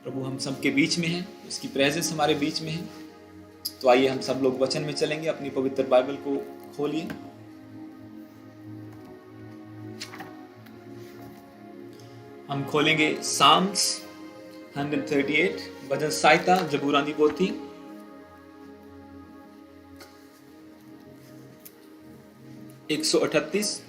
प्रभु हम सब के बीच में है, उसकी प्रेजेंस हमारे बीच में है। तो आइए हम सब लोग वचन में चलेंगे। अपनी पवित्र बाइबल को खोलिए। हम खोलेंगे साम्स 138, भजन संहिता, जबूरां दी पोथी, एक 138।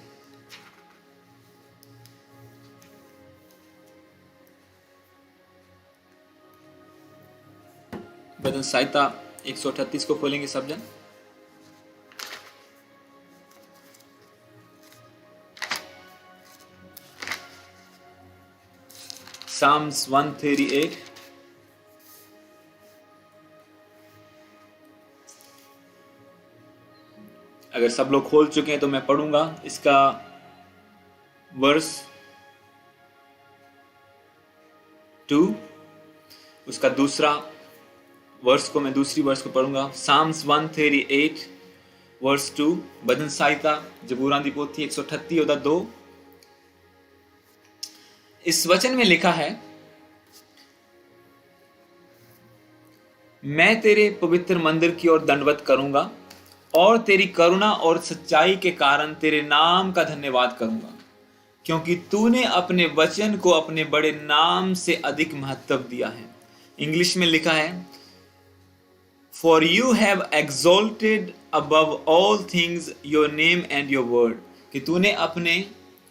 भजन संहिता 138 को खोलेंगे सब जन। Psalms 138। अगर सब लोग खोल चुके हैं तो मैं पढ़ूंगा इसका वर्स 2, उसका दूसरा वर्स को मैं दूसरी वर्स को पढ़ूंगा। Psalms 138 वर्स 2, भजन संहिता जबूरां दी पोथी 138 ओदा 2। इस वचन में लिखा है, मैं तेरे पवित्र मंदिर की ओर दंडवत करूंगा और तेरी करुणा और सच्चाई के कारण तेरे नाम का धन्यवाद करूंगा, क्योंकि तूने अपने वचन को अपने बड़े नाम से अधिक महत्व दिया है। इंग्लिश में लिखा है, For you have exalted above all things your name and your word, कि तूने अपने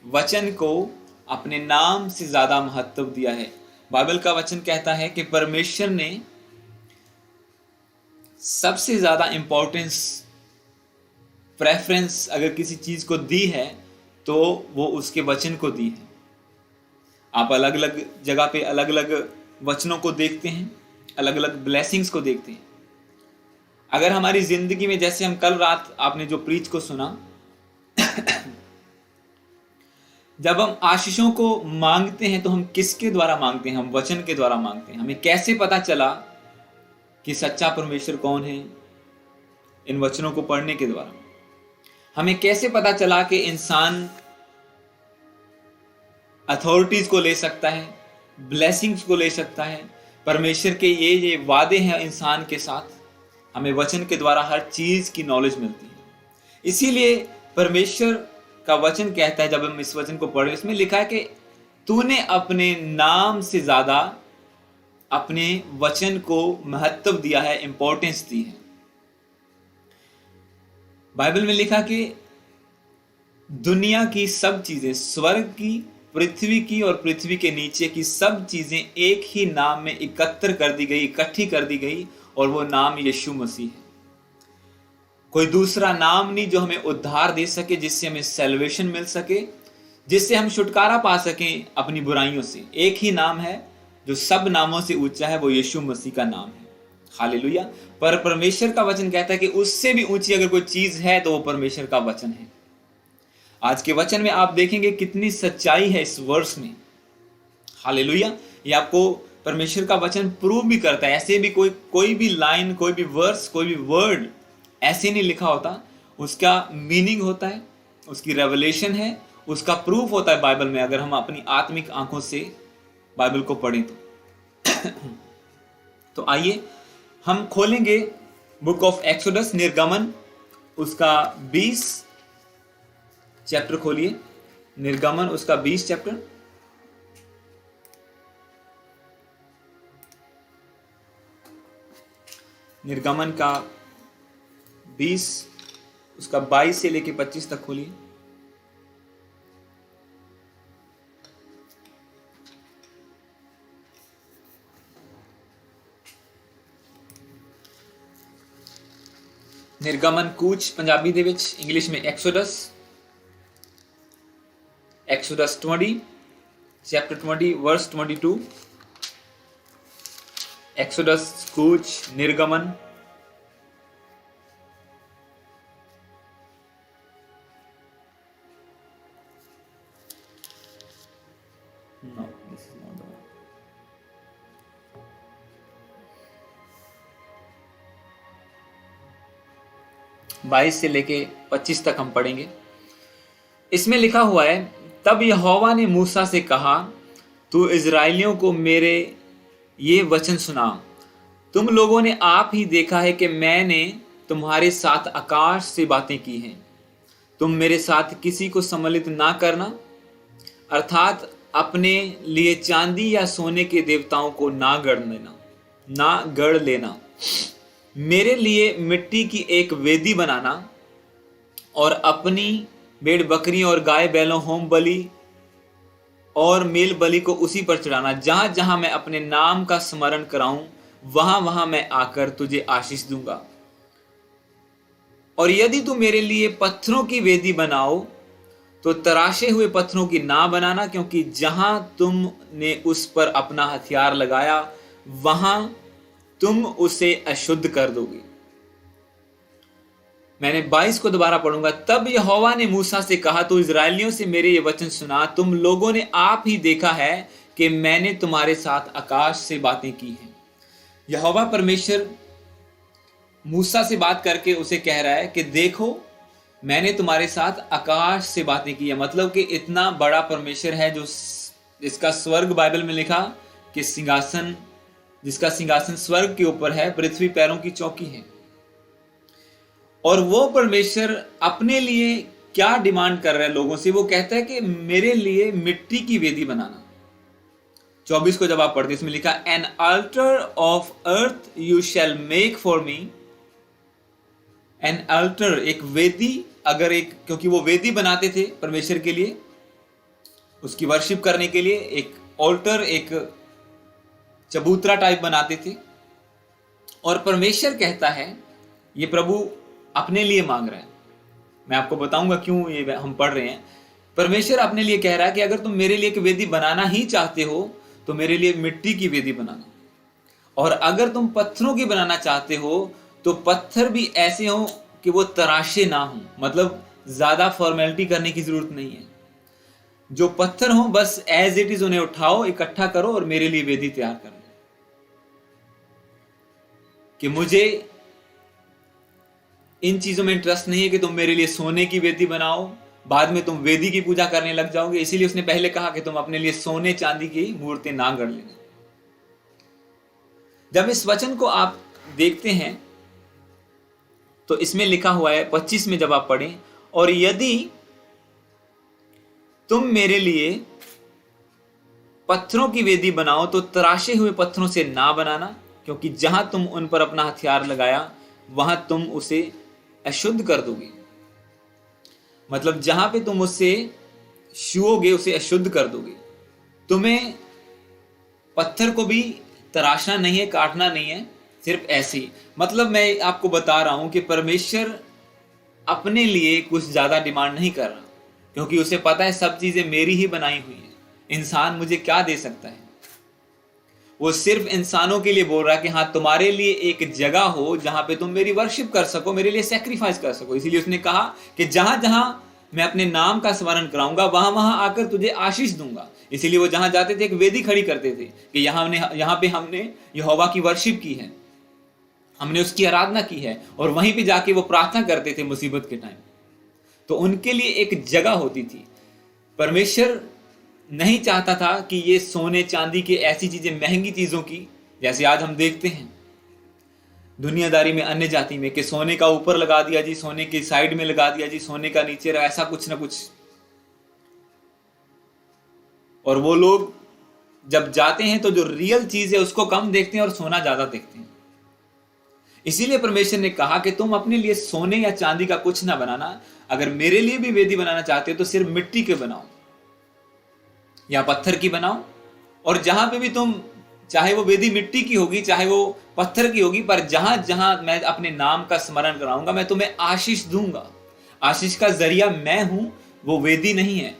वचन को अपने नाम से ज्यादा महत्व दिया है। बाइबल का वचन कहता है कि परमेश्वर ने सबसे ज्यादा इंपॉर्टेंस, प्रेफरेंस अगर किसी चीज को दी है तो वो उसके वचन को दी है। आप अलग अलग जगह पे अलग अलग वचनों को देखते हैं, अलग अलग ब्लेसिंग्स को देखते हैं। अगर हमारी जिंदगी में, जैसे हम कल रात आपने जो प्रीच को सुना, जब हम आशीषों को मांगते हैं तो हम किसके द्वारा मांगते हैं? हम वचन के द्वारा मांगते हैं। हमें कैसे पता चला कि सच्चा परमेश्वर कौन है? इन वचनों को पढ़ने के द्वारा। हमें कैसे पता चला कि इंसान अथॉरिटीज को ले सकता है, ब्लेसिंग्स को ले सकता है, परमेश्वर के ये वादे हैं इंसान के साथ? हमें वचन के द्वारा हर चीज की नॉलेज मिलती है। इसीलिए परमेश्वर का वचन कहता है, जब हम इस वचन को पढ़ें, इसमें लिखा है कि तूने अपने नाम से ज्यादा अपने वचन को महत्व दिया है, इंपॉर्टेंस दी है। बाइबल में लिखा कि दुनिया की सब चीजें, स्वर्ग की, पृथ्वी की और पृथ्वी के नीचे की सब चीजें एक ही नाम में एकत्र कर दी गई, इकट्ठी कर दी गई, और वो नाम यीशु मसीह है। कोई दूसरा नाम नहीं जो हमें उद्धार दे सके, जिससे हमें सैल्वेशन मिल सके, जिससे हम छुटकारा पा सकें अपनी बुराइयों से। एक ही नाम है जो सब नामों से ऊंचा है, वो यीशु मसीह का नाम है। हालेलुया। पर परमेश्वर का वचन कहता है कि उससे भी ऊंची अगर कोई चीज है तो वो परमेश्वर का वचन है। आज के वचन में आप देखेंगे कितनी सच्चाई है इस वर्स में। हालेलुया। ये आपको परमेश्वर का वचन प्रूव भी करता है। ऐसे भी कोई भी लाइन, कोई भी वर्स, कोई भी वर्ड ऐसे नहीं लिखा होता। उसका मीनिंग होता है, उसकी रेवलेशन है, उसका प्रूफ होता है बाइबल में, अगर हम अपनी आत्मिक आंखों से बाइबल को पढ़ें तो आइए हम खोलेंगे बुक ऑफ एक्सोडस, निर्गमन, उसका 20 चैप्टर खोलिए। निर्गमन उसका 20 चैप्टर। निर्गमन का 20 उसका 22 से लेके 25 तक खोलिए। निर्गमन कूच पंजाबी दे विच, इंग्लिश में Exodus. Exodus 20 chapter 20 verse 22। Exodus कूच निर्गमन। No, this is not the one. बाईस से लेके 25 तक हम पढ़ेंगे। इसमें लिखा हुआ है, तब यहोवा ने मूसा से कहा, तू इजराइलियों को मेरे ये वचन सुना। तुम लोगों ने आप ही देखा है कि मैंने तुम्हारे साथ आकाश से बातें की हैं। तुम मेरे साथ किसी को सम्मिलित ना करना, अर्थात अपने लिए चांदी या सोने के देवताओं को ना गढ़ लेना। मेरे लिए मिट्टी की एक वेदी बनाना और अपनी भेड़ बकरियों और गाय बैलों होम बलि और मेल बलि को उसी पर चढ़ाना। जहां जहां मैं अपने नाम का स्मरण कराऊं, वहां वहां मैं आकर तुझे आशीष दूंगा। और यदि तू मेरे लिए पत्थरों की वेदी बनाओ तो तराशे हुए पत्थरों की ना बनाना, क्योंकि जहां तुमने उस पर अपना हथियार लगाया वहां तुम उसे अशुद्ध कर दोगे। मैंने 22 को दोबारा पढ़ूंगा। तब यहोवा ने मूसा से कहा, तो इजरायलियों से मेरे ये वचन सुना। तुम लोगों ने आप ही देखा है कि मैंने तुम्हारे साथ आकाश से बातें की हैं। यहोवा परमेश्वर मूसा से बात करके उसे कह रहा है कि देखो, मैंने तुम्हारे साथ आकाश से बातें की है। मतलब कि इतना बड़ा परमेश्वर है जो जिसका स्वर्ग बाइबल में लिखा कि जिसका सिंहासन स्वर्ग के ऊपर है, पृथ्वी पैरों की चौकी है। और वो परमेश्वर अपने लिए क्या डिमांड कर रहा है लोगों से? वो कहता है कि मेरे लिए मिट्टी की वेदी बनाना। 24 को जब आप पढ़ते इसमें लिखा, an altar of earth you shall make for me. An altar, एक वेदी, क्योंकि वो वेदी बनाते थे परमेश्वर के लिए, उसकी वर्शिप करने के लिए एक ऑल्टर, एक चबूतरा टाइप बनाते थे। और परमेश्वर कहता है, ये प्रभु अपने लिए मांग रहा है। मैं आपको बताऊंगा क्यों ये हम पढ़ रहे हैं। परमेश्वर अपने लिए कह रहा है कि अगर तुम मेरे लिए एक वेदी बनाना ही चाहते हो तो मेरे लिए मिट्टी की वेदी बनाना, और अगर तुम पत्थरों की बनाना चाहते हो तो पत्थर भी ऐसे हो कि वो तराशे ना हो। मतलब ज्यादा फॉर्मेलिटी करने की जरूरत नहीं है। जो पत्थर हो बस एज इट इज उन्हें उठाओ, इकट्ठा करो और मेरे लिए वेदी तैयार कर लो। कि मुझे इन चीजों में इंटरेस्ट नहीं है कि तुम मेरे लिए सोने की वेदी बनाओ, बाद में तुम वेदी की पूजा करने लग जाओगे। इसीलिए उसने पहले कहा कि तुम अपने लिए सोने चांदी की मूर्ति ना गढ़ लेना। जब इस वचन को आप देखते हैं तो इसमें लिखा हुआ है 25 में जब आप पढ़ें, और यदि तुम मेरे लिए पत्थरों की वेदी बनाओ तो तराशे हुए पत्थरों से ना बनाना, क्योंकि जहां तुम उन पर अपना हथियार लगाया वहां तुम उसे अशुद्ध कर दोगे। मतलब जहां पे तुम उससे छुओगे उसे अशुद्ध कर दोगे। तुम्हें पत्थर को भी तराशना नहीं है, काटना नहीं है, सिर्फ ऐसे ही। मतलब मैं आपको बता रहा हूं कि परमेश्वर अपने लिए कुछ ज्यादा डिमांड नहीं कर रहा, क्योंकि उसे पता है सब चीजें मेरी ही बनाई हुई है, इंसान मुझे क्या दे सकता है। वो सिर्फ इंसानों के लिए बोल रहा है कि हाँ, तुम्हारे लिए एक जगह हो जहां पे तुम मेरी वर्शिप कर सको, मेरे लिए सेक्रीफाइस कर सको। इसीलिए उसने कहा कि जहां जहां मैं अपने नाम का स्मरण कराऊंगा वहां वहां आकर तुझे आशीष दूंगा। इसीलिए वो जहां जाते थे एक वेदी खड़ी करते थे कि यहाँ पे हमने यहोवा की वर्शिप की है, हमने उसकी आराधना की है, और वहीं पे जाके वो प्रार्थना करते थे मुसीबत के टाइम। तो उनके लिए एक जगह होती थी। परमेश्वर नहीं चाहता था कि ये सोने चांदी की ऐसी चीजें, महंगी चीजों की, जैसे आज हम देखते हैं दुनियादारी में, अन्य जाति में, कि सोने का ऊपर लगा दिया जी, सोने के साइड में लगा दिया जी, सोने का नीचे रहा, ऐसा कुछ ना कुछ। और वो लोग जब जाते हैं तो जो रियल चीज है उसको कम देखते हैं और सोना ज्यादा देखते हैं। इसीलिए परमेश्वर ने कहा कि तुम अपने लिए सोने या चांदी का कुछ ना बनाना, अगर मेरे लिए भी वेदी बनाना चाहते हो तो सिर्फ मिट्टी के बनाओ या पत्थर की बनाओ। और जहां पे भी तुम, चाहे वो वेदी मिट्टी की होगी चाहे वो पत्थर की होगी, पर जहां जहां मैं अपने नाम का स्मरण कराऊंगा मैं तुम्हें आशीष दूंगा। आशीष का जरिया मैं हूं, वो वेदी नहीं है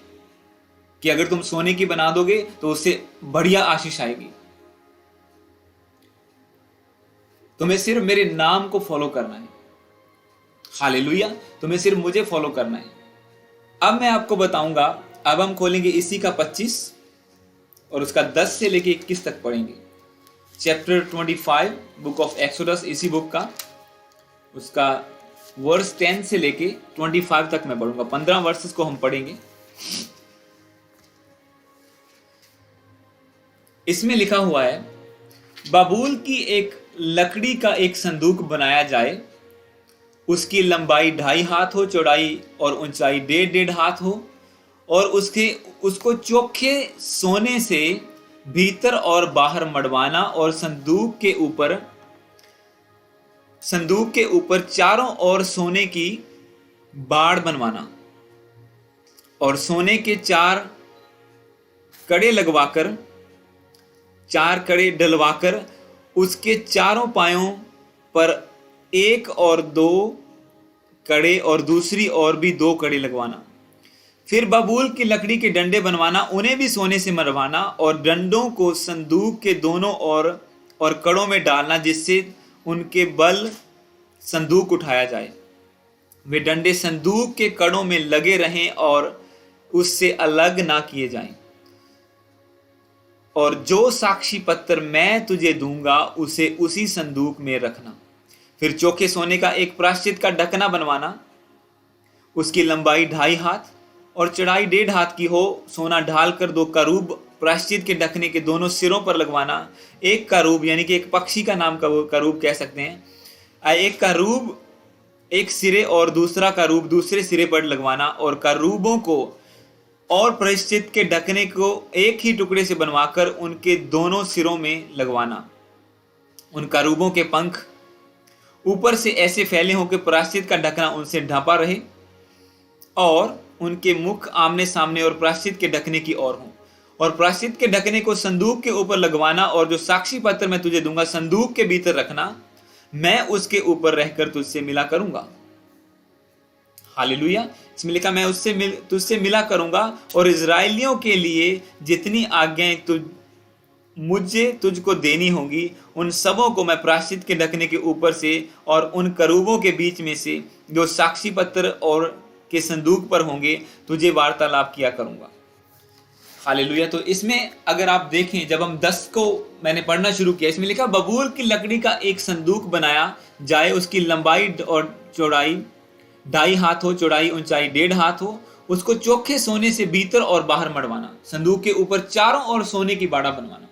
कि अगर तुम सोने की बना दोगे तो उससे बढ़िया आशीष आएगी। तुम्हें सिर्फ मेरे नाम को फॉलो करना है। हालेलुया, तुम्हें सिर्फ मुझे फॉलो करना है। अब मैं आपको बताऊंगा, अब हम खोलेंगे इसी का 25 और उसका 10 से लेके 21 तक पढ़ेंगे। चैप्टर 25 बुक ऑफ एक्सोडस, इसी बुक का, उसका वर्स 10 से लेके 25 तक मैं पढ़ूंगा। 15 वर्सेस को हम पढ़ेंगे। इसमें लिखा हुआ है, बबूल की एक लकड़ी का एक संदूक बनाया जाए, उसकी लंबाई 2.5 हाथ हो, चौड़ाई और ऊंचाई 1.5 हाथ हो, और उसको चोखे सोने से भीतर और बाहर मड़वाना, और संदूक के ऊपर चारों ओर सोने की बाड़ बनवाना, और सोने के 4 कड़े लगवाकर, 4 कड़े डलवाकर उसके चारों पायों पर 1 और 2 कड़े और दूसरी ओर भी 2 कड़े लगवाना। फिर बबूल की लकड़ी के डंडे बनवाना, उन्हें भी सोने से मरवाना, और डंडों को संदूक के दोनों ओर और कड़ों में डालना, जिससे उनके बल संदूक उठाया जाए। वे डंडे संदूक के कड़ों में लगे रहें और उससे अलग ना किए जाएं। और जो साक्षी पत्र मैं तुझे दूंगा उसे उसी संदूक में रखना। फिर चोखे सोने का एक प्रायश्चित का ढकना बनवाना, उसकी लंबाई 2.5 हाथ और चौड़ाई 1.5 हाथ की हो। सोना ढालकर 2 करूब प्रायश्चित के ढकने के दोनों सिरों पर लगवाना। एक करूब यानी कि एक पक्षी का नाम करूब कह सकते हैं, एक करूब एक सिरे और दूसरा करूब दूसरे सिरे पर लगवाना, और करूबों को और प्रायश्चित के ढकने को एक ही टुकड़े से बनवाकर उनके दोनों सिरों में लगवाना। उन करूबों के पंख ऊपर से ऐसे फैले हों कि प्रायश्चित का ढकना उनसे ढांपा रहे, और उनके मुख आमने सामने और प्रायश्चित के ढकने की ओर हों। और प्रायश्चित के ढकने को संदूक के ऊपर लगवाना, और जो साक्षी पत्र मैं तुझे दूंगा संदूक के भीतर रखना। मैं उसके ऊपर रहकर तुझसे मिला करूंगा। हालेलुया। इसमें लिखा, मैं तुझसे मिला करूंगा, और इजराइलियों के लिए जितनी आज्ञाएं मुझे तुझको देनी होंगी, उन सबों को मैं प्रायश्चित के ढकने के ऊपर से और उन करूबों के बीच में से जो साक्षी पत्र और के संदूक पर होंगे तुझे वार्तालाप किया करूंगा। हालेलुया। तो इसमें अगर आप देखें, जब हम 10 को मैंने पढ़ना शुरू किया, इसमें लिखा बबूल की लकड़ी का एक संदूक बनाया जाए, उसकी लंबाई और चौड़ाई 2.5 हाथ हो, चौड़ाई ऊंचाई 1.5 हाथ हो। उसको चोखे सोने से भीतर और बाहर मड़वाना, संदूक के ऊपर चारों ओर सोने की बाड़ा बनवाना।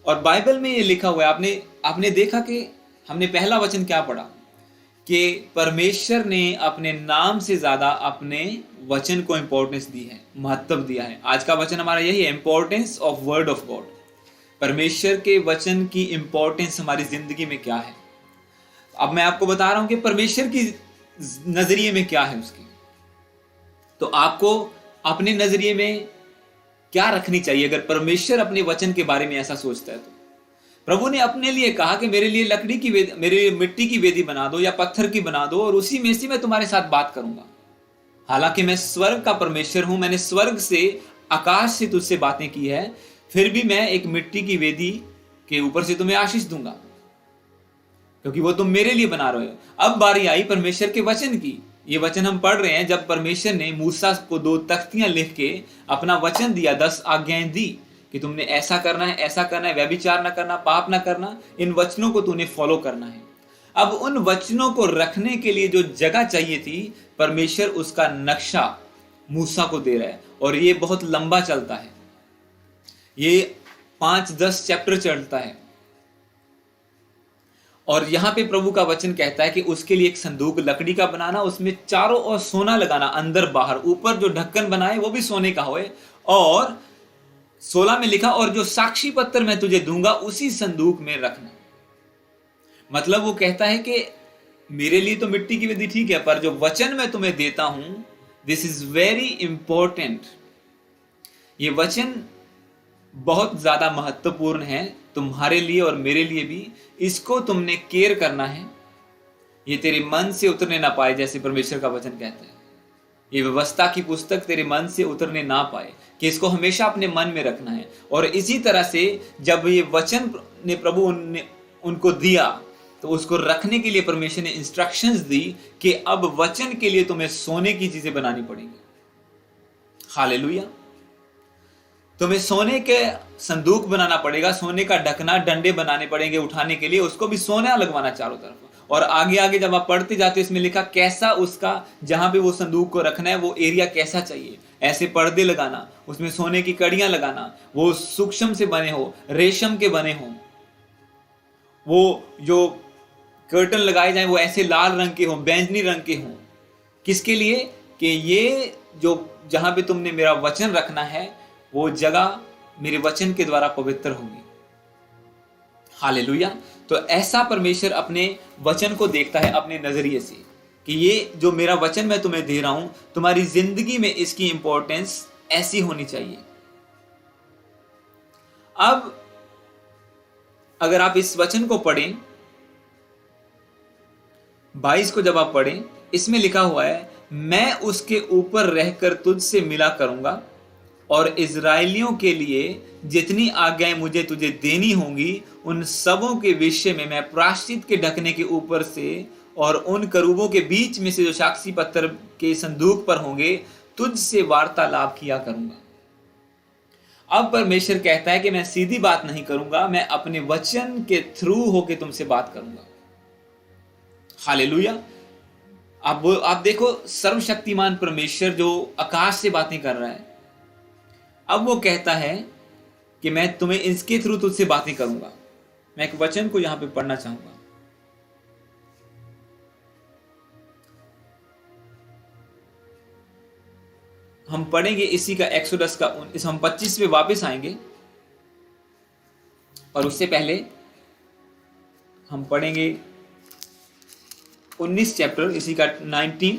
और बाइबल में ये लिखा हुआ है, आपने देखा कि हमने पहला वचन क्या पढ़ा, कि परमेश्वर ने अपने नाम से ज्यादा अपने वचन को इंपॉर्टेंस दी है, महत्व दिया है। आज का वचन हमारा यही है, importance of word of God. परमेश्वर के वचन की इंपॉर्टेंस हमारी जिंदगी में क्या है। अब मैं आपको बता रहा हूं कि परमेश्वर की नजरिए में क्या है उसकी, तो आपको अपने नजरिए में क्या रखनी चाहिए। अगर परमेश्वर अपने वचन के बारे में ऐसा सोचता है, तो प्रभु ने अपने लिए कहा कि मेरे लिए लकड़ी की वेदी, मेरे लिए मिट्टी की वेदी बना दो या पत्थर की बना दो, और उसी में से मैं तुम्हारे साथ बात करूंगा। हालांकि मैं स्वर्ग का परमेश्वर हूं, मैंने स्वर्ग से, आकाश से तुझसे बातें की है, फिर भी मैं एक मिट्टी की वेदी के ऊपर से तुम्हें आशीष दूंगा, क्योंकि वो तुम मेरे लिए बना रहे हो। अब बारी आई परमेश्वर के वचन की। ये वचन हम पढ़ रहे हैं, जब परमेश्वर ने मूसा को 2 तख्तियां लिख के अपना वचन दिया, 10 आज्ञाएं दी कि तुमने ऐसा करना है, ऐसा करना है, व्यभिचार ना करना, पाप ना करना, इन वचनों को तूने फॉलो करना है। अब उन वचनों को रखने के लिए जो जगह चाहिए थी, परमेश्वर उसका नक्शा मूसा को दे रहा है, और ये बहुत लंबा चलता है, ये 5-10 चैप्टर चलता है। और यहां पे प्रभु का वचन कहता है कि उसके लिए एक संदूक लकड़ी का बनाना, उसमें चारों ओर सोना लगाना, अंदर बाहर, ऊपर जो ढक्कन बनाए वो भी सोने का होए। और 16 में लिखा, और जो साक्षी पत्र मैं तुझे दूंगा उसी संदूक में रखना। मतलब वो कहता है कि मेरे लिए तो मिट्टी की वेदी ठीक है, पर जो वचन मैं तुम्हें देता हूं, दिस इज वेरी इंपॉर्टेंट। ये वचन बहुत ज्यादा महत्वपूर्ण है तुम्हारे लिए और मेरे लिए भी। इसको तुमने केयर करना है, ये तेरे मन से उतरने ना पाए, जैसे परमेश्वर का वचन कहता है। ये व्यवस्था की पुस्तक तेरे मन से उतरने ना पाए, कि इसको हमेशा अपने मन में रखना है। और इसी तरह से जब ये वचन ने प्रभु उनको दिया, तो उसको रखने के लिए परमेश्वर ने इंस्ट्रक्शंस दी कि अब वचन के लिए तुम्हें सोने की चीजें बनानी पड़ेंगी। हालेलुया। तुम्हें सोने के संदूक बनाना पड़ेगा, सोने का ढकना, डंडे बनाने पड़ेंगे उठाने के लिए, उसको भी सोना लगवाना चारों तरफ। और आगे आगे जब आप पढ़ते जाते हो, इसमें लिखा कैसा उसका, जहां पे वो संदूक को रखना है वो एरिया कैसा चाहिए, ऐसे पर्दे लगाना, उसमें सोने की कड़ियां लगाना, वो सूक्ष्म से बने हो, रेशम के बने हो, वो जो कर्टन लगाए जाएं वो ऐसे लाल रंग के हों, बैंगनी रंग के हों। किसके लिए? कि ये जो जहां पे तुमने मेरा वचन रखना है वो जगह मेरे वचन के द्वारा पवित्र होगी। हालेलुया। तो ऐसा परमेश्वर अपने वचन को देखता है अपने नजरिए से, कि ये जो मेरा वचन मैं तुम्हें दे रहा हूं, तुम्हारी जिंदगी में इसकी इंपॉर्टेंस ऐसी होनी चाहिए। अब अगर आप इस वचन को पढ़ें, 22 को जब आप पढ़ें, इसमें लिखा हुआ है, मैं उसके ऊपर रहकर तुझसे मिला करूंगा और इजराइलियों के लिए जितनी आज्ञाएं मुझे तुझे देनी होंगी उन सबों के विषय में मैं प्रायश्चित के ढकने के ऊपर से और उन करूबों के बीच में से जो साक्षी पत्थर के संदूक पर होंगे तुझसे वार्तालाप किया करूंगा। अब परमेश्वर कहता है कि मैं सीधी बात नहीं करूंगा, मैं अपने वचन के थ्रू होके तुमसे बात करूंगा। हालेलुया। आप देखो, सर्वशक्तिमान परमेश्वर जो आकाश से बातें कर रहा है, अब वो कहता है कि मैं तुम्हें इसके थ्रू तुझसे बातें करूंगा। मैं एक वचन को यहां पे पढ़ना चाहूंगा। हम पढ़ेंगे इसी का एक्सोडस का हम 25 पे वापस आएंगे, और उससे पहले हम पढ़ेंगे 19 चैप्टर, इसी का 19,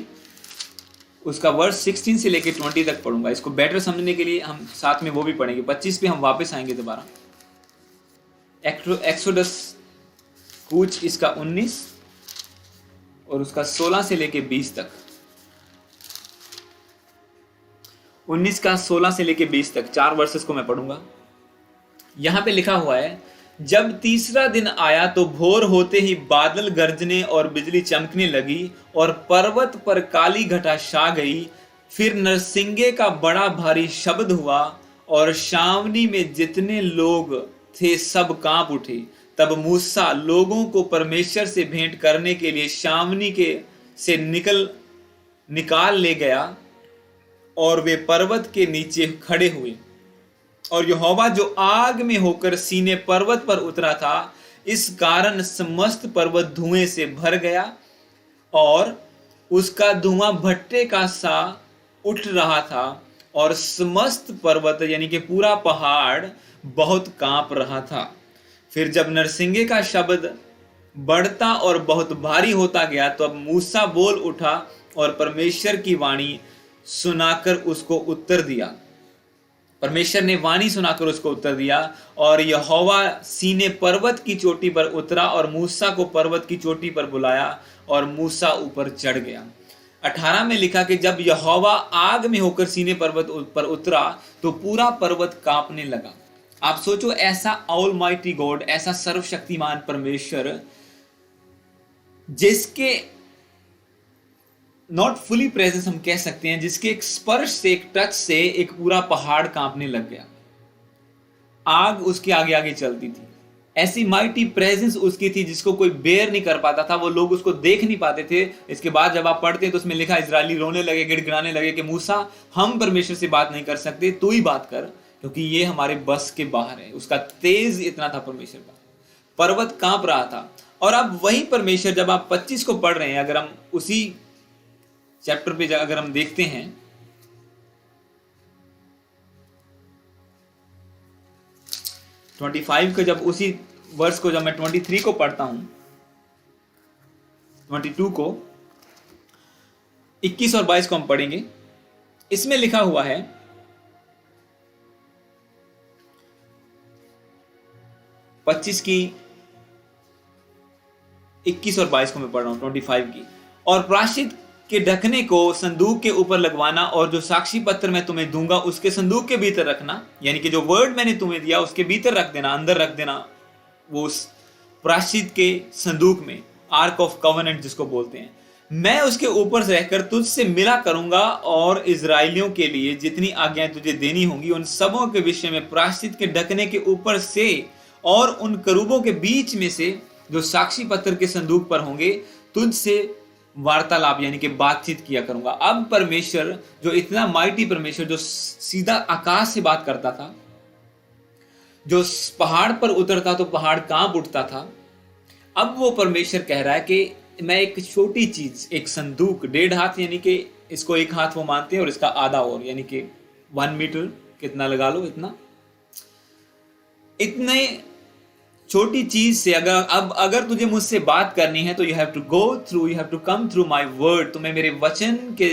उसका वर्स 16 से लेकर 20 तक पढ़ूंगा। इसको बेटर समझने के लिए हम साथ में वो भी पढ़ेंगे। 25 पे हम वापस आएंगे दोबारा। एक्सोडस कूच इसका 19 और उसका 16 से लेकर 20 तक। 19 का 16 से लेकर 20 तक 4 वर्सेस को मैं पढ़ूंगा। यहां पे लिखा हुआ है, जब तीसरा दिन आया तो भोर होते ही बादल गरजने और बिजली चमकने लगी और पर्वत पर काली घटा छा गई। फिर नरसिंगे का बड़ा भारी शब्द हुआ और छावनी में जितने लोग थे सब कांप उठे। तब मूसा लोगों को परमेश्वर से भेंट करने के लिए छावनी के से निकाल ले गया और वे पर्वत के नीचे खड़े हुए। और यहोवा जो आग में होकर सीने पर्वत पर उतरा था, इस कारण समस्त पर्वत धुएं से भर गया और उसका धुआं भट्टे का सा उठ रहा था और समस्त पर्वत यानी कि पूरा पहाड़ बहुत कांप रहा था। फिर जब नरसिंगे का शब्द बढ़ता और बहुत भारी होता गया तो अब मूसा बोल उठा और परमेश्वर की वाणी सुनाकर उसको उत्तर दिया। परमेश्वर ने वाणी सुनाकर उसको उत्तर दिया और यहोवा सीने पर्वत की चोटी पर उतरा और मूसा को पर्वत की चोटी पर बुलाया और मूसा ऊपर चढ़ गया। 18 में लिखा कि जब यहोवा आग में होकर सीने पर्वत पर उतरा तो पूरा पर्वत कांपने लगा। आप सोचो, ऐसा ऑलमाइटी गॉड, ऐसा सर्वशक्तिमान परमेश्वर जिसके नॉट फुली प्रेजेंस हम कह सकते हैं, जिसके एक स्पर्श से, एक टच से एक पूरा पहाड़ कांपने लग गया। आग उसके आगे आगे चलती थी। ऐसी माइटी प्रेजेंस उसकी थी जिसको कोई बेयर नहीं कर पाता था, वो लोग उसको देख नहीं पाते थे। इसके बाद जब आप पढ़ते हैं तो उसमें लिखा, इजरायली रोने लगे, गिड़गिड़ाने लगे कि मूसा हम परमेश्वर से बात नहीं कर सकते, तू ही बात कर, क्योंकि ये हमारे बस के बाहर है। उसका तेज इतना था परमेश्वर का, पर्वत कांप रहा था। और अब वही परमेश्वर, जब आप 25 को पढ़ रहे हैं, अगर हम उसी चैप्टर पे अगर हम देखते हैं, तो 25 को जब उसी वर्स को जब मैं 23 को पढ़ता हूं, 22 को, 21 और 22 को हम पढ़ेंगे। इसमें लिखा हुआ है, पच्चीस की 21 और 22 को मैं पढ़ रहा हूं, 25 की। और प्रायश्चित के ढकने को संदूक के ऊपर लगवाना और जो साक्षी पत्र मैं तुम्हें दूंगा उसके संदूक के भीतर रखना, यानी कि जो वर्ड मैंने तुम्हें दिया उसके भीतर रख देना, अंदर रख देना, वो उस प्रायश्चित के संदूक में, आर्क ऑफ कवेनेंट जिसको बोलते हैं। मैं उसके ऊपर से रहकर तुझसे मिला करूंगा और इजराइलियों के लिए जितनी आज्ञाएं तुझे देनी होंगी उन सबों के विषय में प्रायश्चित के ढकने के ऊपर से और उन करूबों के बीच में से जो साक्षी पत्र के संदूक पर होंगे तुझसे वार्तालाप यानी कि बातचीत किया करूंगा। अब परमेश्वर, जो इतना माइटी परमेश्वर, जो सीधा आकाश से बात करता था, जो पहाड़ पर उतरता तो पहाड़ कांप उठता था, अब वो परमेश्वर कह रहा है कि मैं एक छोटी चीज, एक संदूक 1.5 हाथ, यानी कि इसको 1 हाथ वो मानते हैं और इसका आधा और, यानी कि 1 मीटर कितना लगा लो, इतने छोटी चीज से अगर तुझे मुझसे बात करनी है तो you have to come through my word. तुम्हें मेरे वचन के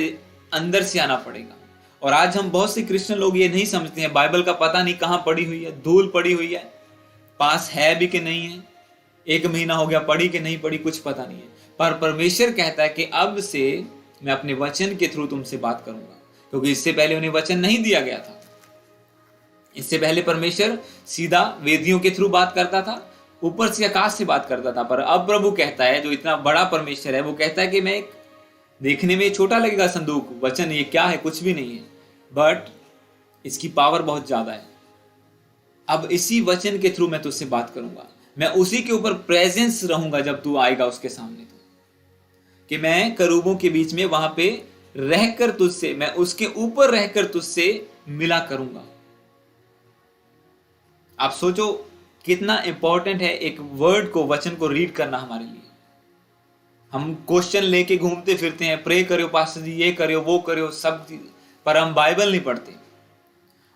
अंदर से आना पड़ेगा। और आज हम बहुत से क्रिश्चियन लोग ये नहीं समझते हैं, बाइबल का पता नहीं कहाँ पड़ी हुई है, धूल पड़ी हुई है, पास है भी कि नहीं है, 1 महीना हो गया पढ़ी कि नहीं पढ़ी, कुछ पता नहीं है। पर परमेश्वर कहता है कि अब से मैं अपने वचन के थ्रू तुमसे बात करूंगा, क्योंकि इससे पहले उन्हें वचन नहीं दिया गया था। इससे पहले परमेश्वर सीधा वेदियों के थ्रू बात करता था, ऊपर से आकाश से बात करता था। पर अब प्रभु कहता है, जो इतना बड़ा परमेश्वर है, वो कहता है कि मैं देखने में छोटा लगेगा संदूक, वचन ये क्या है, कुछ भी नहीं है, बट इसकी पावर बहुत ज्यादा है। अब इसी वचन के थ्रू मैं तुझसे बात करूंगा, मैं उसी के ऊपर प्रेजेंस रहूंगा जब तू आएगा उसके सामने, तो कि मैं करूबों के बीच में वहां पे रहकर तुझसे, मैं उसके ऊपर रहकर तुझसे मिला करूंगा। आप सोचो कितना इंपॉर्टेंट है एक वर्ड को, वचन को रीड करना हमारे लिए। हम क्वेश्चन लेके घूमते फिरते हैं, प्रे करो पास्टर जी, ये करो वो करो, सब, पर हम बाइबल नहीं पढ़ते।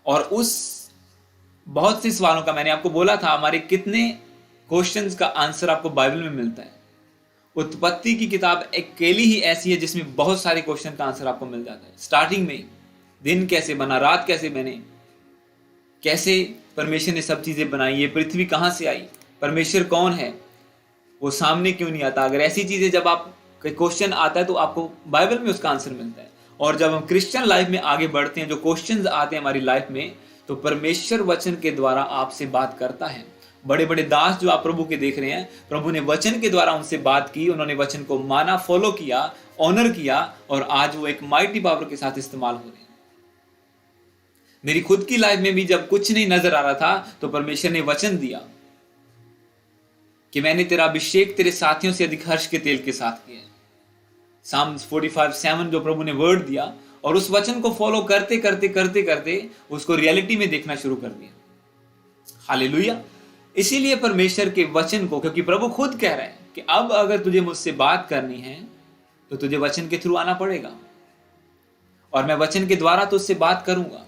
और उस बहुत से सवालों का, मैंने आपको बोला था, हमारे कितने क्वेश्चंस का आंसर आपको बाइबल में मिलता है। उत्पत्ति की किताब अकेली ही ऐसी है जिसमें बहुत सारे क्वेश्चन का आंसर आपको मिल जाता है। स्टार्टिंग में दिन कैसे बना, रात कैसे बने, कैसे परमेश्वर ने सब चीजें बनाई, ये पृथ्वी कहां से आई, परमेश्वर कौन है, वो सामने क्यों नहीं आता। अगर ऐसी चीजें जब आप क्वेश्चन आता है तो आपको बाइबल में उसका आंसर मिलता है। और जब हम क्रिश्चियन लाइफ में आगे बढ़ते हैं, जो क्वेश्चंस आते हैं हमारी लाइफ में, तो परमेश्वर वचन के द्वारा आपसे बात करता है। बड़े बड़े दास जो आप प्रभु के देख रहे हैं, प्रभु ने वचन के द्वारा उनसे बात की, उन्होंने वचन को माना, फॉलो किया, ऑनर किया, और आज वो एक माइटी पावर के साथ इस्तेमाल हो रहे हैं। मेरी खुद की लाइफ में भी जब कुछ नहीं नजर आ रहा था, तो परमेश्वर ने वचन दिया कि मैंने तेरा अभिषेक तेरे साथियों से अधिक हर्ष के तेल के साथ किया। साम्स 45:7 जो प्रभु ने वर्ड दिया, और उस वचन को फॉलो करते करते करते करते उसको रियलिटी में देखना शुरू कर दिया। हालेलुया। इसीलिए परमेश्वर के वचन को, क्योंकि प्रभु खुद कह रहे हैं कि अब अगर तुझे मुझसे बात करनी है तो तुझे वचन के थ्रू आना पड़ेगा, और मैं वचन के द्वारा तुझसे बात करूंगा।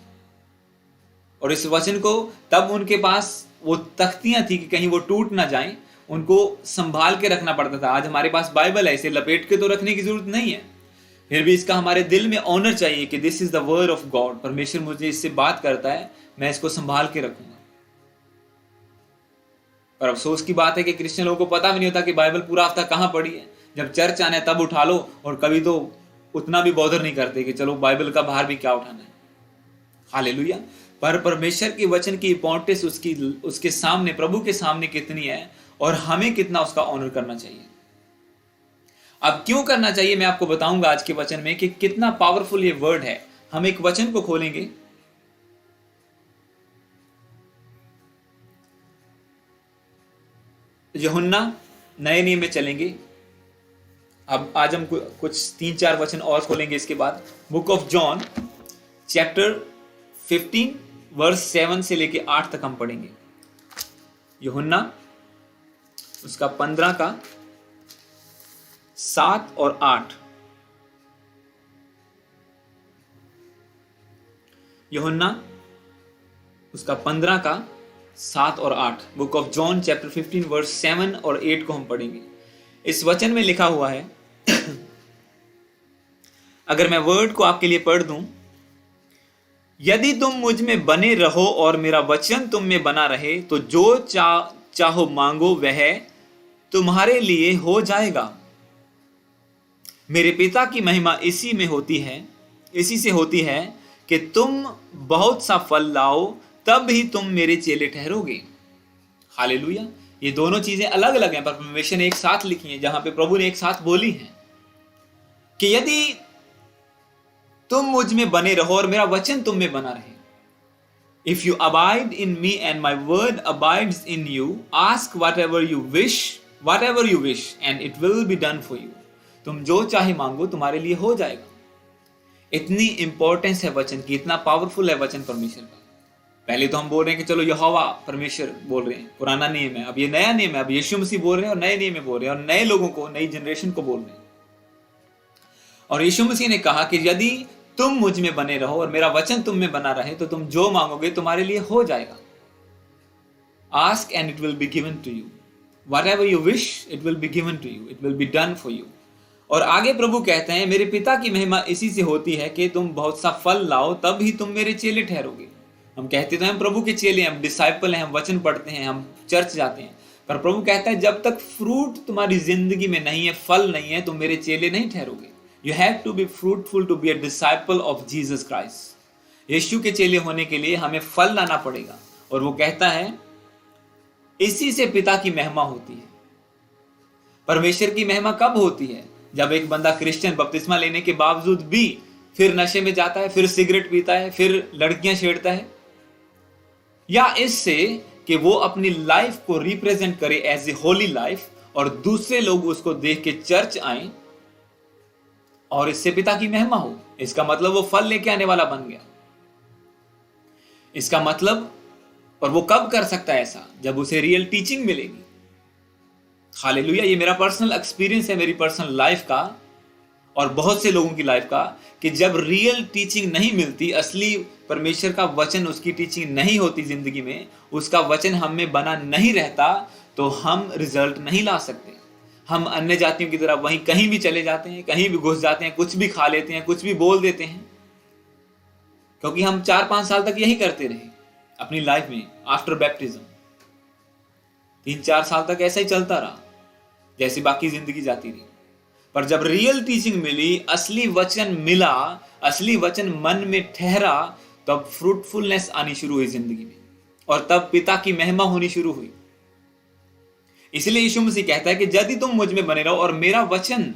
और इस वचन को, तब उनके पास वो तख्तियां थी कि कहीं वो टूट ना जाएं, उनको संभाल के रखना पड़ता था। आज हमारे पास बाइबल है, इसे लपेट के तो रखने की जरूरत नहीं है, फिर भी इसका हमारे दिल में ऑनर चाहिए कि this is the word of God. परमेश्वर मुझे इससे बात करता है, मैं इसको संभाल के रखूंगा। पर अफसोस की बात है कि क्रिश्चियन लोगों को पता भी नहीं होता कि बाइबल पूरा हफ्ता कहां पड़ी है। जब चर्च आना है तब उठा लो, और कभी तो उतना भी बॉदर नहीं करते कि चलो बाइबल का बाहर भी क्या उठाना है। हालेलुया। पर परमेश्वर के वचन की इंपॉर्टेंस उसके सामने, प्रभु के सामने कितनी है, और हमें कितना उसका ऑनर करना चाहिए। अब क्यों करना चाहिए मैं आपको बताऊंगा आज के वचन में कि कितना पावरफुल ये वर्ड है। हम एक वचन को खोलेंगे, यूहन्ना नए नियम में चलेंगे। अब आज हम कुछ 3-4 वचन और खोलेंगे इसके बाद। Book of John chapter 15 verse 7 से लेके 8 तक हम पढ़ेंगे। यूहन्ना उसका 15 का 7 और 8। यूहन्ना उसका 15 का 7 और 8। Book of John chapter 15 verse 7 और 8 को हम पढ़ेंगे। इस वचन में लिखा हुआ है, अगर मैं वर्ड को आपके लिए पढ़ दूं, यदि तुम मुझ में बने रहो और मेरा वचन तुम में बना रहे, तो जो चाहो मांगो वह तुम्हारे लिए हो जाएगा। मेरे पिता की महिमा इसी से होती है कि तुम बहुत सा फल लाओ, तब ही तुम मेरे चेले ठहरोगे। हालेलुया। ये दोनों चीजें अलग अलग हैं, पर परमेश्वर ने एक साथ लिखी हैं, जहां पे प्रभु ने एक साथ बोली है कि यदि तुम मुझ में बने रहो और मेरा वचन तुम में बना रहे, if you abide in me and my word abides in you, ask what ever you wish and it will be done for you. तुम जो चाहे मांगो, तुम्हारे लिए हो जाएगा। इतनी इंपॉर्टेंस है वचन की, इतना पावरफुल है वचन परमेश्वर का। पहले तो हम बोल रहे हैं कि चलो यहोवा परमेश्वर बोल रहे हैं, पुराना नियम है, अब ये नया नियम है, अब यीशु मसीह बोल रहे हैं और नए नियम में बोल रहे हैं और नए लोगों को, नई जनरेशन को बोल रहे हैं। और यीशु मसीह ने कहा कि यदि तुम मुझ में बने रहो और मेरा वचन तुम में बना रहे तो तुम जो मांगोगे तुम्हारे लिए हो जाएगा। Ask and it will be given to you, whatever you wish it will be given to you, it will be done for you. और आगे प्रभु कहते हैं, मेरे पिता की महिमा इसी से होती है कि तुम बहुत सा फल लाओ, तब ही तुम मेरे चेले ठहरोगे। हम कहते तो हम प्रभु के चेले हैं, हम डिसाइपल हैं, हम वचन पढ़ते हैं, हम चर्च जाते हैं, पर प्रभु कहता है जब तक फ्रूट तुम्हारी जिंदगी में नहीं है, फल नहीं है, तुम मेरे चेले नहीं ठहरोगे। You have to be fruitful to be a disciple of Jesus Christ. यीशु के चेले होने के लिए हमें फल लाना पड़ेगा। और वो कहता है इसी से पिता की महिमा होती है। परमेश्वर की महिमा कब होती है? जब एक बंदा क्रिश्चियन बपतिस्मा लेने के बावजूद भी फिर नशे में जाता है, फिर सिगरेट पीता है, फिर लड़कियां छेड़ता है, या इससे कि वो अपनी लाइफ को रिप्रेजेंट करे एज ए होली लाइफ और दूसरे लोग उसको देख के चर्च आए और इससे पिता की महिमा हो। इसका मतलब वो फल लेके आने वाला बन गया। इसका मतलब, और वो कब कर सकता है ऐसा? जब उसे रियल टीचिंग मिलेगी। हालेलुया। ये मेरा पर्सनल एक्सपीरियंस है, मेरी पर्सनल लाइफ का और बहुत से लोगों की लाइफ का, कि जब रियल टीचिंग नहीं मिलती, असली परमेश्वर का वचन, उसकी टीचिंग नहीं होती जिंदगी में, उसका वचन हम में बना नहीं रहता, तो हम रिजल्ट नहीं ला सकते। हम अन्य जातियों की तरह वहीं कहीं भी चले जाते हैं, कहीं भी घुस जाते हैं, कुछ भी खा लेते हैं, कुछ भी बोल देते हैं, क्योंकि हम 4-5 साल तक यही करते रहे अपनी लाइफ में। आफ्टर बैप्टिज्म 3-4 साल तक ऐसा ही चलता रहा, जैसे बाकी जिंदगी जाती रही। पर जब रियल टीचिंग मिली, असली वचन मिला, असली वचन मन में ठहरा, तब फ्रूटफुलनेस आनी शुरू हुई जिंदगी में और तब पिता की महिमा होनी शुरू हुई। इसलिए यीशु मसीह कहता है कि यदि तुम मुझ में बने रहो और मेरा वचन,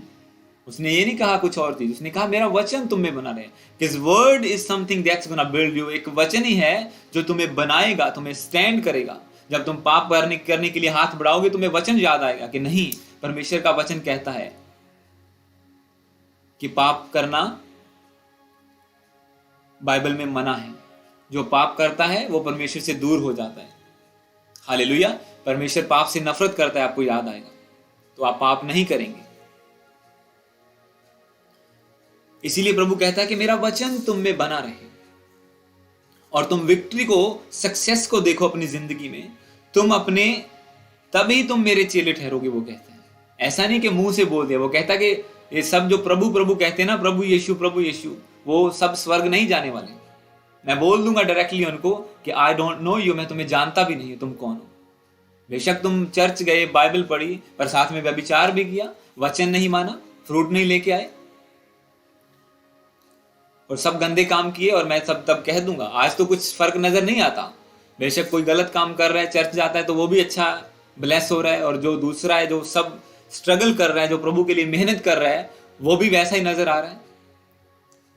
उसने ये नहीं कहा कुछ और चीज, उसने कहा मेरा वचन तुम में बना रहे। His word is something that's gonna build you. एक वचन ही है जो तुम्हें बनाएगा, तुम्हें स्टैंड करेगा। जब तुम पाप करने के लिए हाथ बढ़ाओगे, तुम्हें वचन याद आएगा कि नहीं, परमेश्वर का वचन कहता है कि पाप करना बाइबल में मना है। जो पाप करता है वो परमेश्वर से दूर हो जाता है। हालेलुया। परमेश्वर पाप से नफरत करता है, आपको याद आएगा, तो आप पाप नहीं करेंगे। इसीलिए प्रभु कहता है कि मेरा वचन तुम में बना रहे और तुम विक्ट्री को, सक्सेस को देखो अपनी जिंदगी में। तुम अपने, तभी तुम मेरे चेले ठहरोगे। वो कहते हैं, ऐसा नहीं कि मुंह से बोल दिया। वो कहता कि ये सब जो प्रभु प्रभु कहते हैं ना, प्रभु यीशु, वो सब स्वर्ग नहीं जाने वाले। मैं बोल दूंगा डायरेक्टली उनको कि आई डोंट नो यू, मैं तुम्हें जानता भी नहीं, तुम कौन हो। बेशक तुम चर्च गए, बाइबल पढ़ी, पर साथ में व्यभिचार भी किया, वचन नहीं माना, फ्रूट नहीं लेके आए और सब गंदे काम किए, और मैं सब तब कह दूंगा। आज तो कुछ फर्क नजर नहीं आता। बेशक कोई गलत काम कर रहा है, चर्च जाता है तो वो भी अच्छा ब्लेस हो रहा है, और जो दूसरा है, जो सब स्ट्रगल कर रहा है, जो प्रभु के लिए मेहनत कर रहा है, वो भी वैसा ही नजर आ रहा है।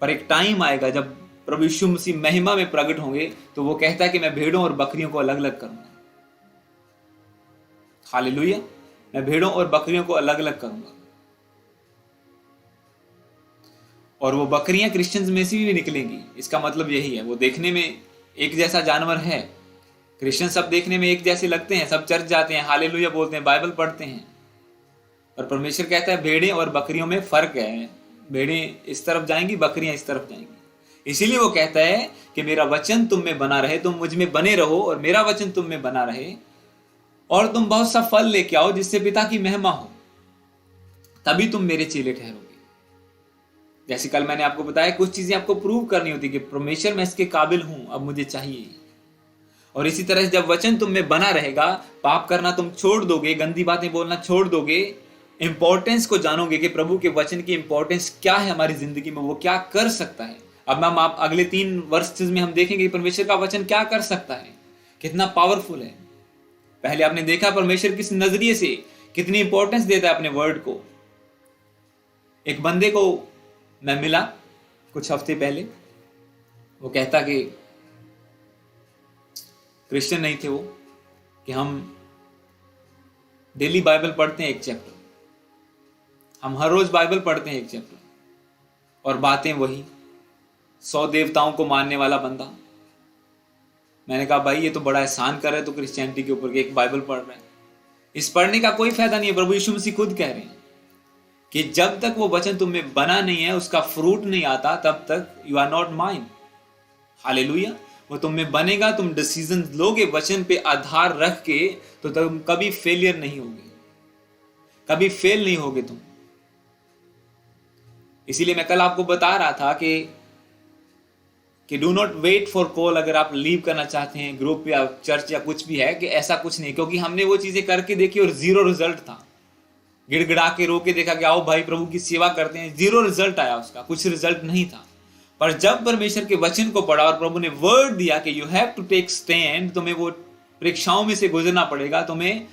पर एक टाइम आएगा जब प्रभु यीशु मसीह महिमा में प्रकट होंगे, तो वो कहता है कि मैं भेड़ों और बकरियों को अलग अलग करूंगा। हालेलुया। मैं भेड़ों और बकरियों को अलग अलग करूंगा। और वो बकरियां क्रिश्चियंस में से भी निकलेंगी। इसका मतलब यही है, वो देखने में एक जैसा जानवर है। क्रिश्चियन सब देखने में एक जैसे लगते हैं, सब चर्च जाते हैं, हालेलुया बोलते हैं, बाइबल पढ़ते हैं, और परमेश्वर कहता है भेड़ें और बकरियों में फर्क है। भेड़ें इस तरफ जाएंगी, बकरियां इस तरफ जाएंगी। इसीलिए वो कहता है कि मेरा वचन तुम में बना रहे, तुम मुझ में बने रहो और मेरा वचन तुम में बना रहे, और तुम बहुत सा फल लेके आओ जिससे पिता की महिमा हो, तभी तुम मेरे चेले ठहरोगे। जैसे कल मैंने आपको बताया, कुछ चीजें आपको प्रूव करनी होती कि परमेश्वर मैं इसके काबिल हूं, अब मुझे चाहिए। और इसी तरह जब वचन तुम में बना रहेगा, पाप करना तुम छोड़ दोगे, गंदी बातें बोलना छोड़ दोगे, इंपॉर्टेंस को जानोगे कि प्रभु के वचन की इंपॉर्टेंस क्या है हमारी जिंदगी में, वो क्या कर सकता है। अब हम आप अगले 3 वर्सेस में हम देखेंगे परमेश्वर का वचन क्या कर सकता है, कितना पावरफुल है। पहले आपने देखा परमेश्वर किस नजरिए से कितनी इंपॉर्टेंस देता है अपने वर्ड को। एक बंदे को मैं मिला कुछ हफ्ते पहले, वो कहता कि क्रिश्चियन नहीं थे वो, कि हम डेली बाइबल पढ़ते हैं 1 चैप्टर, हम हर रोज बाइबल पढ़ते हैं 1 चैप्टर, और बातें वही, 100 देवताओं को मानने वाला बंदा, मैंने कहा भाई ये तो बड़ा एहसान कर रहे है तो क्रिश्चियनिटी के ऊपर, एक बाइबल पढ़ रहे हैं। इस पढ़ने का कोई फायदा नहीं है। प्रभु यीशु मसीह खुद कह रहे हैं कि जब तक वो वचन तुम में बना नहीं है, उसका फ्रूट नहीं आता, तब तक you are not mine. Hallelujah. वो तुम में बनेगा, तुम डिसीजन लोगे वचन पे आधार रख के, तो तुम कभी फेलियर नहीं होगे, कभी फेल नहीं होगे तुम। इसीलिए मैं कल आपको बता रहा था कि do not wait for call. अगर आप लीव करना चाहते हैं ग्रुप या चर्च या कुछ भी है, कि ऐसा कुछ नहीं, क्योंकि हमने वो चीजें करके देखी और जीरो रिजल्ट था। गिड़गिड़ा के रो के देखा कि आओ भाई प्रभु की सेवा करते हैं, जीरो रिजल्ट आया, उसका कुछ रिजल्ट नहीं था। पर जब परमेश्वर के वचन को पढ़ा और प्रभु ने वर्ड दिया कि you have to take stand, तुम्हें वो परीक्षाओं में से गुजरना पड़ेगा, तुम्हें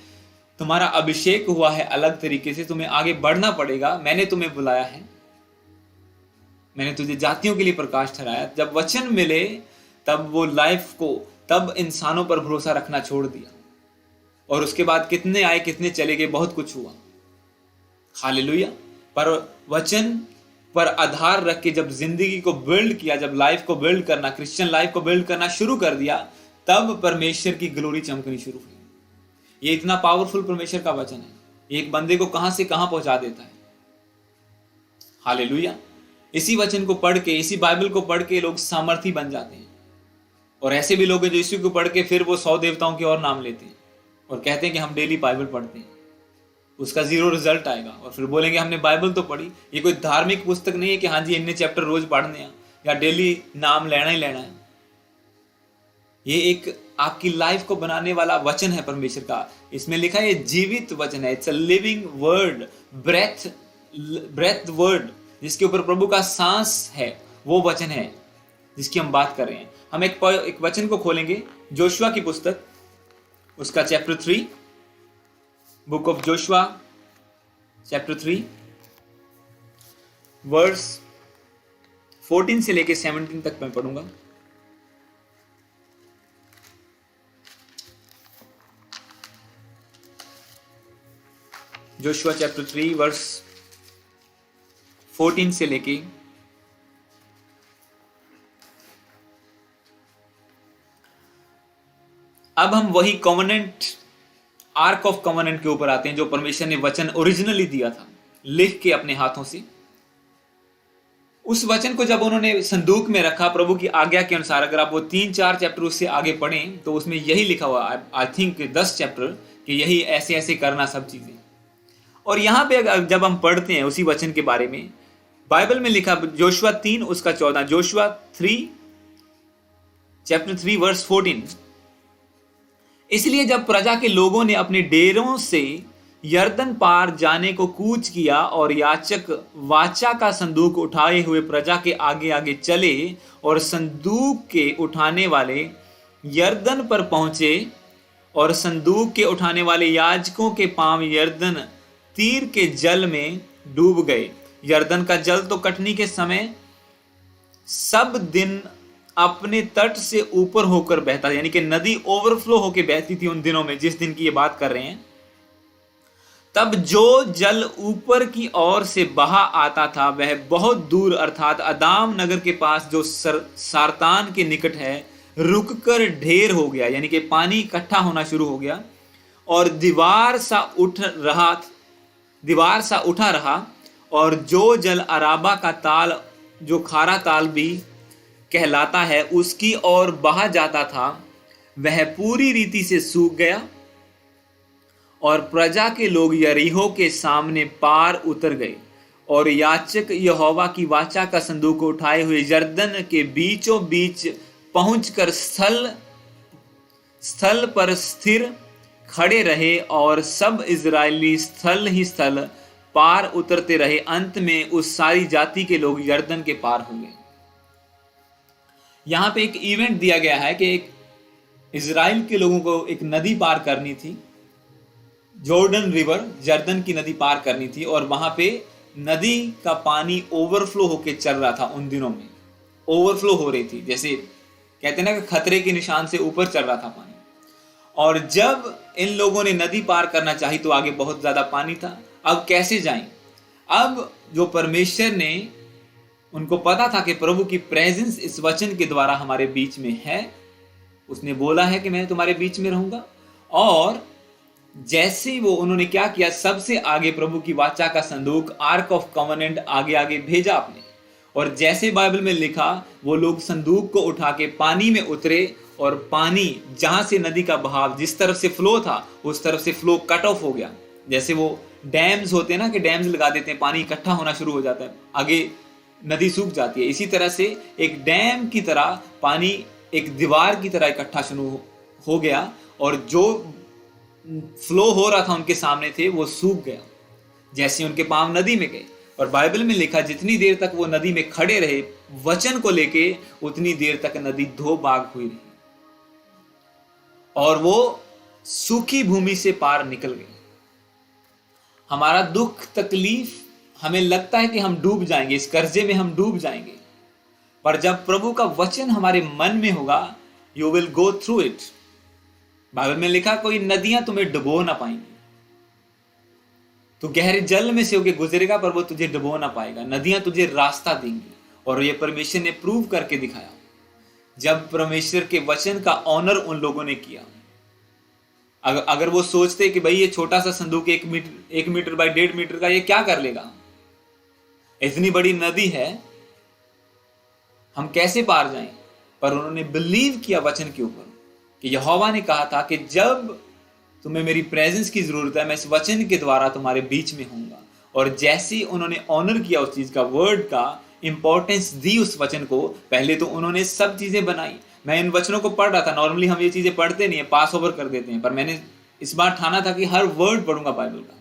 तुम्हारा अभिषेक हुआ है अलग तरीके से, तुम्हें आगे बढ़ना पड़ेगा, मैंने तुम्हें बुलाया है, मैंने तुझे जातियों के लिए प्रकाश ठहराया। जब वचन मिले तब वो लाइफ को, तब इंसानों पर भरोसा रखना छोड़ दिया। और उसके बाद कितने आए कितने चले गए, बहुत कुछ हुआ। हालेलुया। पर वचन पर आधार रख के जब जिंदगी को बिल्ड किया, जब लाइफ को बिल्ड करना, क्रिश्चियन लाइफ को बिल्ड करना शुरू कर दिया, तब परमेश्वर की ग्लोरी चमकनी शुरू हुई। ये इतना पावरफुल परमेश्वर का वचन है, एक बंदे को कहां से कहां पहुंचा देता है। हालेलुया। इसी वचन को पढ़ के, इसी बाइबल को पढ़ के लोग सामर्थी बन जाते हैं। और ऐसे भी लोग हैं जो इसी को पढ़ के फिर वो 100 देवताओं के और नाम लेते हैं और कहते हैं कि हम डेली बाइबल पढ़ते हैं, उसका जीरो रिजल्ट आएगा। और फिर बोलेंगे हमने बाइबल तो पढ़ी। ये कोई धार्मिक पुस्तक नहीं है कि हाँ जी इतने चैप्टर रोज पढ़ने हैं या डेली नाम लेना ही लेना है। ये एक आपकी लाइफ को बनाने वाला वचन है परमेश्वर का। इसमें लिखा है ये जीवित वचन है, it's a living word, breath word, जिसके ऊपर प्रभु का सांस है, वो वचन है जिसकी हम बात कर रहे हैं। हम एक वचन को खोलेंगे, जोशुआ की पुस्तक, उसका chapter 3, book of Joshua chapter 3 verse 14 से लेके 17 तक मैं पढ़ूंगा। जोशुआ चैप्टर 3 वर्स 14 से लेके 'अब हम वही कॉवेनेंट, आर्क ऑफ कॉवेनेंट के ऊपर आते हैं जो परमेश्वर ने वचन ओरिजिनली दिया था लिख के अपने हाथों से। उस वचन को जब उन्होंने संदूक में रखा प्रभु की आज्ञा के अनुसार, अगर आप वो 3-4 चैप्टर उससे आगे पढ़ें तो उसमें यही लिखा हुआ, आई थिंक 10 चैप्टर, कि यही ऐसे ऐसे करना सब चीजें। और यहां पे जब हम पढ़ते हैं उसी वचन के बारे में, बाइबल में लिखा जोशुआ 3 उसका 14, जोशुआ 3 चैप्टर 3 वर्स 14। इसलिए जब प्रजा के लोगों ने अपने डेरों से यर्दन पार जाने को कूच किया और याचक वाचा का संदूक उठाए हुए प्रजा के आगे आगे चले और संदूक के उठाने वाले यर्दन पर पहुंचे और संदूक के उठाने वाले याजकों के पांव यर्दन तीर के जल में डूब गए। यर्दन का जल तो कटनी के समय सब दिन अपने तट से ऊपर होकर बहता, यानी कि नदी ओवरफ्लो होकर बहती थी उन दिनों में, जिस दिन की ये बात कर रहे हैं। तब जो जल ऊपर की ओर से बहा आता था वह बहुत दूर अर्थात अदाम नगर के पास जो सारतान के निकट है रुककर ढेर हो गया, यानी कि पानी इकट्ठा होना शुरू हो गया और दीवार सा उठा रहा। और जो जल अराबा का ताल, जो खारा ताल भी कहलाता है, उसकी ओर बहा जाता था, वह पूरी रीति से सूख गया और प्रजा के लोग यरीहो के सामने पार उतर गए। और याचक यहोवा की वाचा का संदूक उठाए हुए यरदन के बीचों बीच पहुंचकर स्थल पर स्थिर खड़े रहे और सब इजरायली स्थल ही स्थल पार उतरते रहे। अंत में उस सारी जाति के लोग यरदन के पार हो गए। यहां पे एक इवेंट दिया गया है कि एक इजराइल के लोगों को एक नदी पार करनी थी, जॉर्डन रिवर, यरदन की नदी पार करनी थी। और वहां पे नदी का पानी ओवरफ्लो होके चल रहा था, उन दिनों में ओवरफ्लो हो रही थी, जैसे कहते हैं ना कि खतरे के निशान से ऊपर चल रहा था पानी। और जब इन लोगों ने नदी पार करना चाही तो आगे बहुत ज्यादा पानी था। अब कैसे जाएं? अब जो परमेश्वर ने, उनको पता था कि प्रभु की प्रेजेंस इस वचन के द्वारा हमारे बीच में है, उसने बोला है कि मैं तुम्हारे बीच में रहूंगा। और जैसे ही वो उन्होंने क्या किया, सबसे आगे प्रभु की वाचा का संदूक आर्क ऑफ कवनेंट आगे आगे भेजा आपने। और जैसे बाइबल में लिखा, वो लोग संदूक को उठा के पानी में उतरे और पानी जहां से नदी का बहाव जिस तरफ से फ्लो था उस तरफ से फ्लो कट ऑफ हो गया। जैसे वो डैम्स होते हैं ना, कि डैम्स लगा देते हैं, पानी इकट्ठा होना शुरू हो जाता है, आगे नदी सूख जाती है। इसी तरह से एक डैम की तरह पानी एक दीवार की तरह इकट्ठा शुरू हो गया और जो फ्लो हो रहा था उनके सामने थे वो सूख गया जैसे उनके पांव नदी में गए। और बाइबल में लिखा, जितनी देर तक वो नदी में खड़े रहे वचन को लेके, उतनी देर तक नदी दो भाग हुई रही और वो सूखी भूमि से पार निकल गई। हमारा दुख तकलीफ, हमें लगता है कि हम डूब जाएंगे, इस कर्जे में हम डूब जाएंगे, पर जब प्रभु का वचन हमारे मन में होगा, you will go through it. Bible में लिखा, कोई नदियां तुम्हें डुबो ना पाएंगी। तू गहरे जल में से होके गुजरेगा पर वो तुझे डुबो ना पाएगा। नदियां तुझे रास्ता देंगी। और ये परमेश्वर ने प्रूव करके दिखाया जब परमेश्वर के वचन का ऑनर उन लोगों ने किया। अगर वो सोचते कि भाई ये छोटा सा संदूक 1 मीटर बाय 1.5 मीटर का, ये क्या कर लेगा, इतनी बड़ी नदी है, हम कैसे पार जाएं, पर उन्होंने बिलीव किया वचन के ऊपर कि यहोवा ने कहा था कि जब तुम्हें मेरी प्रेजेंस की जरूरत है, मैं इस वचन के द्वारा तुम्हारे बीच में होऊंगा। और जैसे ही उन्होंने ऑनर किया उस चीज का, वर्ड का इंपॉर्टेंस दी उस वचन को, पहले तो उन्होंने सब चीजें बनाई। मैं इन वचनों को पढ़ रहा था, नॉर्मली हम ये चीजें पढ़ते नहीं है, पास ओवर कर देते हैं, पर मैंने इस बार ठाना था कि हर वर्ड पढ़ूंगा बाइबल का,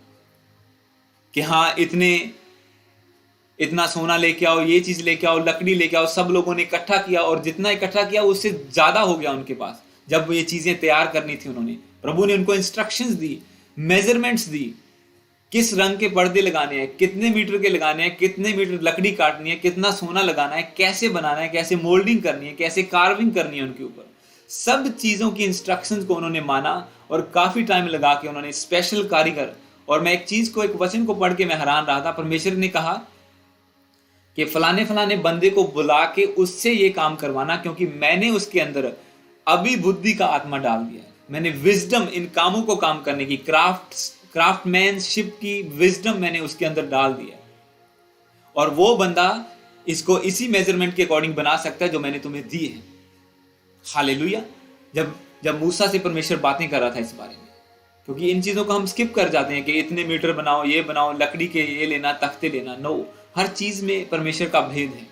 कि हाँ इतना सोना लेके आओ, ये चीज लेके आओ, लकड़ी लेके आओ। सब लोगों ने इकट्ठा किया और जितना इकट्ठा किया उससे ज्यादा हो गया उनके पास। जब ये चीजें तैयार करनी थी, उन्होंने, प्रभु ने उनको इंस्ट्रक्शंस दी, मेजरमेंट्स दी, किस रंग के पर्दे लगाने हैं, कितने मीटर के लगाने हैं, कितने मीटर लकड़ी काटनी है, कितना सोना लगाना है, कैसे बनाना है, कैसे मोल्डिंग करनी है, कैसे कार्विंग करनी है उनके ऊपर। सब चीजों की इंस्ट्रक्शंस को उन्होंने माना और काफी टाइम लगा के उन्होंने स्पेशल कारीगर। और मैं एक वचन को पढ़ के मैं हैरान रहा था। परमेश्वर ने कहा कि फलाने फलाने बंदे को बुला के उससे ये काम करवाना, क्योंकि मैंने उसके अंदर अभी बुद्धि का आत्मा डाल दिया है। मैंने विजडम, इन कामों को काम करने की, क्राफ्टमैनशिप की विजडम मैंने उसके अंदर डाल दिया, और वो बंदा इसको इसी मेजरमेंट के अकॉर्डिंग बना सकता है जो मैंने तुम्हें दी है। हालेलुया। जब मूसा से परमेश्वर बातें कर रहा था इस बारे में, क्योंकि इन चीजों को हम स्किप कर जाते हैं कि इतने मीटर बनाओ, ये बनाओ, लकड़ी के ये लेना, तख्ते लेना। नो, हर चीज में परमेश्वर का भेद है।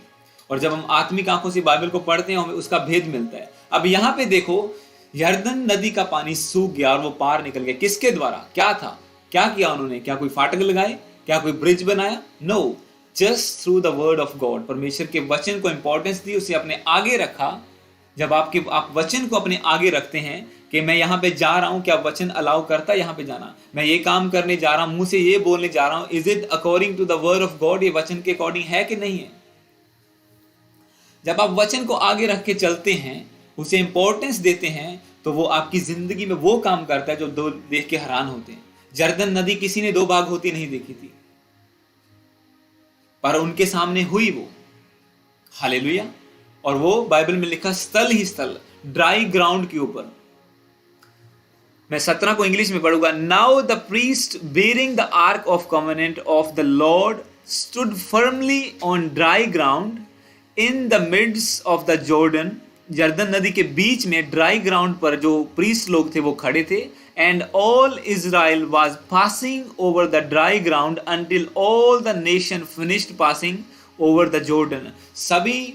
और जब हम आत्मिक आंखों से बाइबल को पढ़ते हैं, हमें उसका भेद मिलता है। अब यहाँ पे देखो, यरदन नदी का पानी सूख गया और वो पार निकल गया। किसके द्वारा? क्या था, क्या किया उन्होंने? क्या कोई फाटक लगाए? क्या कोई ब्रिज बनाया? No, just through the word of God. परमेश्वर के वचन को इंपॉर्टेंस दी, उसे अपने आगे रखा। जब आप वचन को अपने आगे रखते हैं कि मैं यहाँ पे जा रहा हूं, क्या वचन अलाउ करता है यहाँ पे जाना? मैं ये काम करने जा रहा हूं, मुंह से ये बोलने जा रहा हूं, is it according to the word of God? ये वचन के अकॉर्डिंग है कि नहीं है? जब आप वचन को आगे रख के चलते हैं, उसे इंपॉर्टेंस देते हैं, तो वो आपकी जिंदगी में वो काम करता है जो दो देख के हैरान होते हैं। जर्दन नदी किसी ने 2 भाग होती नहीं देखी थी, पर उनके सामने हुई वो। हालेलुया। और वो बाइबल में लिखा स्थल ही स्थल, ड्राई ग्राउंड के ऊपर। मैं 17 को इंग्लिश में पढ़ूंगा। Now the priest bearing the ark of covenant of the Lord stood firmly on dry ground in the midst of the Jordan. जर्दन नदी के बीच में ड्राई ग्राउंड पर जो प्रीस्ट लोग थे वो खड़े थे। And all Israel was passing over the dry ground until all the nation finished passing over the Jordan. सभी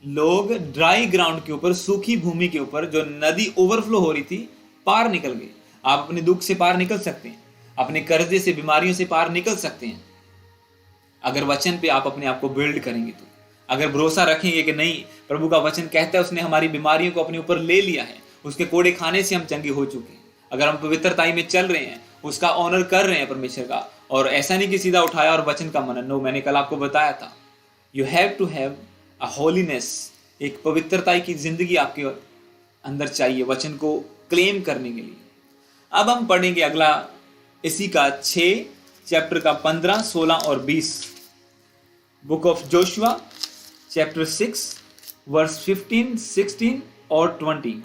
लोग ड्राई ग्राउंड के ऊपर, सूखी भूमि के ऊपर, जो नदी ओवरफ्लो हो रही थी, पार निकल गए। आप अपने दुख से पार निकल सकते हैं, अपने कर्जे से, बीमारियों से पार निकल सकते हैं, अगर वचन पे आप अपने आप को बिल्ड करेंगे तो। अगर भरोसा रखेंगे कि नहीं, प्रभु का वचन कहता है उसने हमारी बीमारियों को अपने ऊपर ले लिया है, उसके कोड़े खाने से हम चंगे हो चुके हैं। अगर हम पवित्रताई में चल रहे हैं, उसका ऑनर कर रहे हैं परमेश्वर का, और ऐसा नहीं कि सीधा उठाया और वचन का मनन। नो, मैंने कल आपको बताया था, you have to have a holiness, एक पवित्रताई की जिंदगी आपके अंदर चाहिए वचन को क्लेम करने के लिए। अब हम पढ़ेंगे अगला इसी का 6 चैप्टर का 15, 16 और 20। Book of Joshua chapter 6 verse 15, 16 और 20।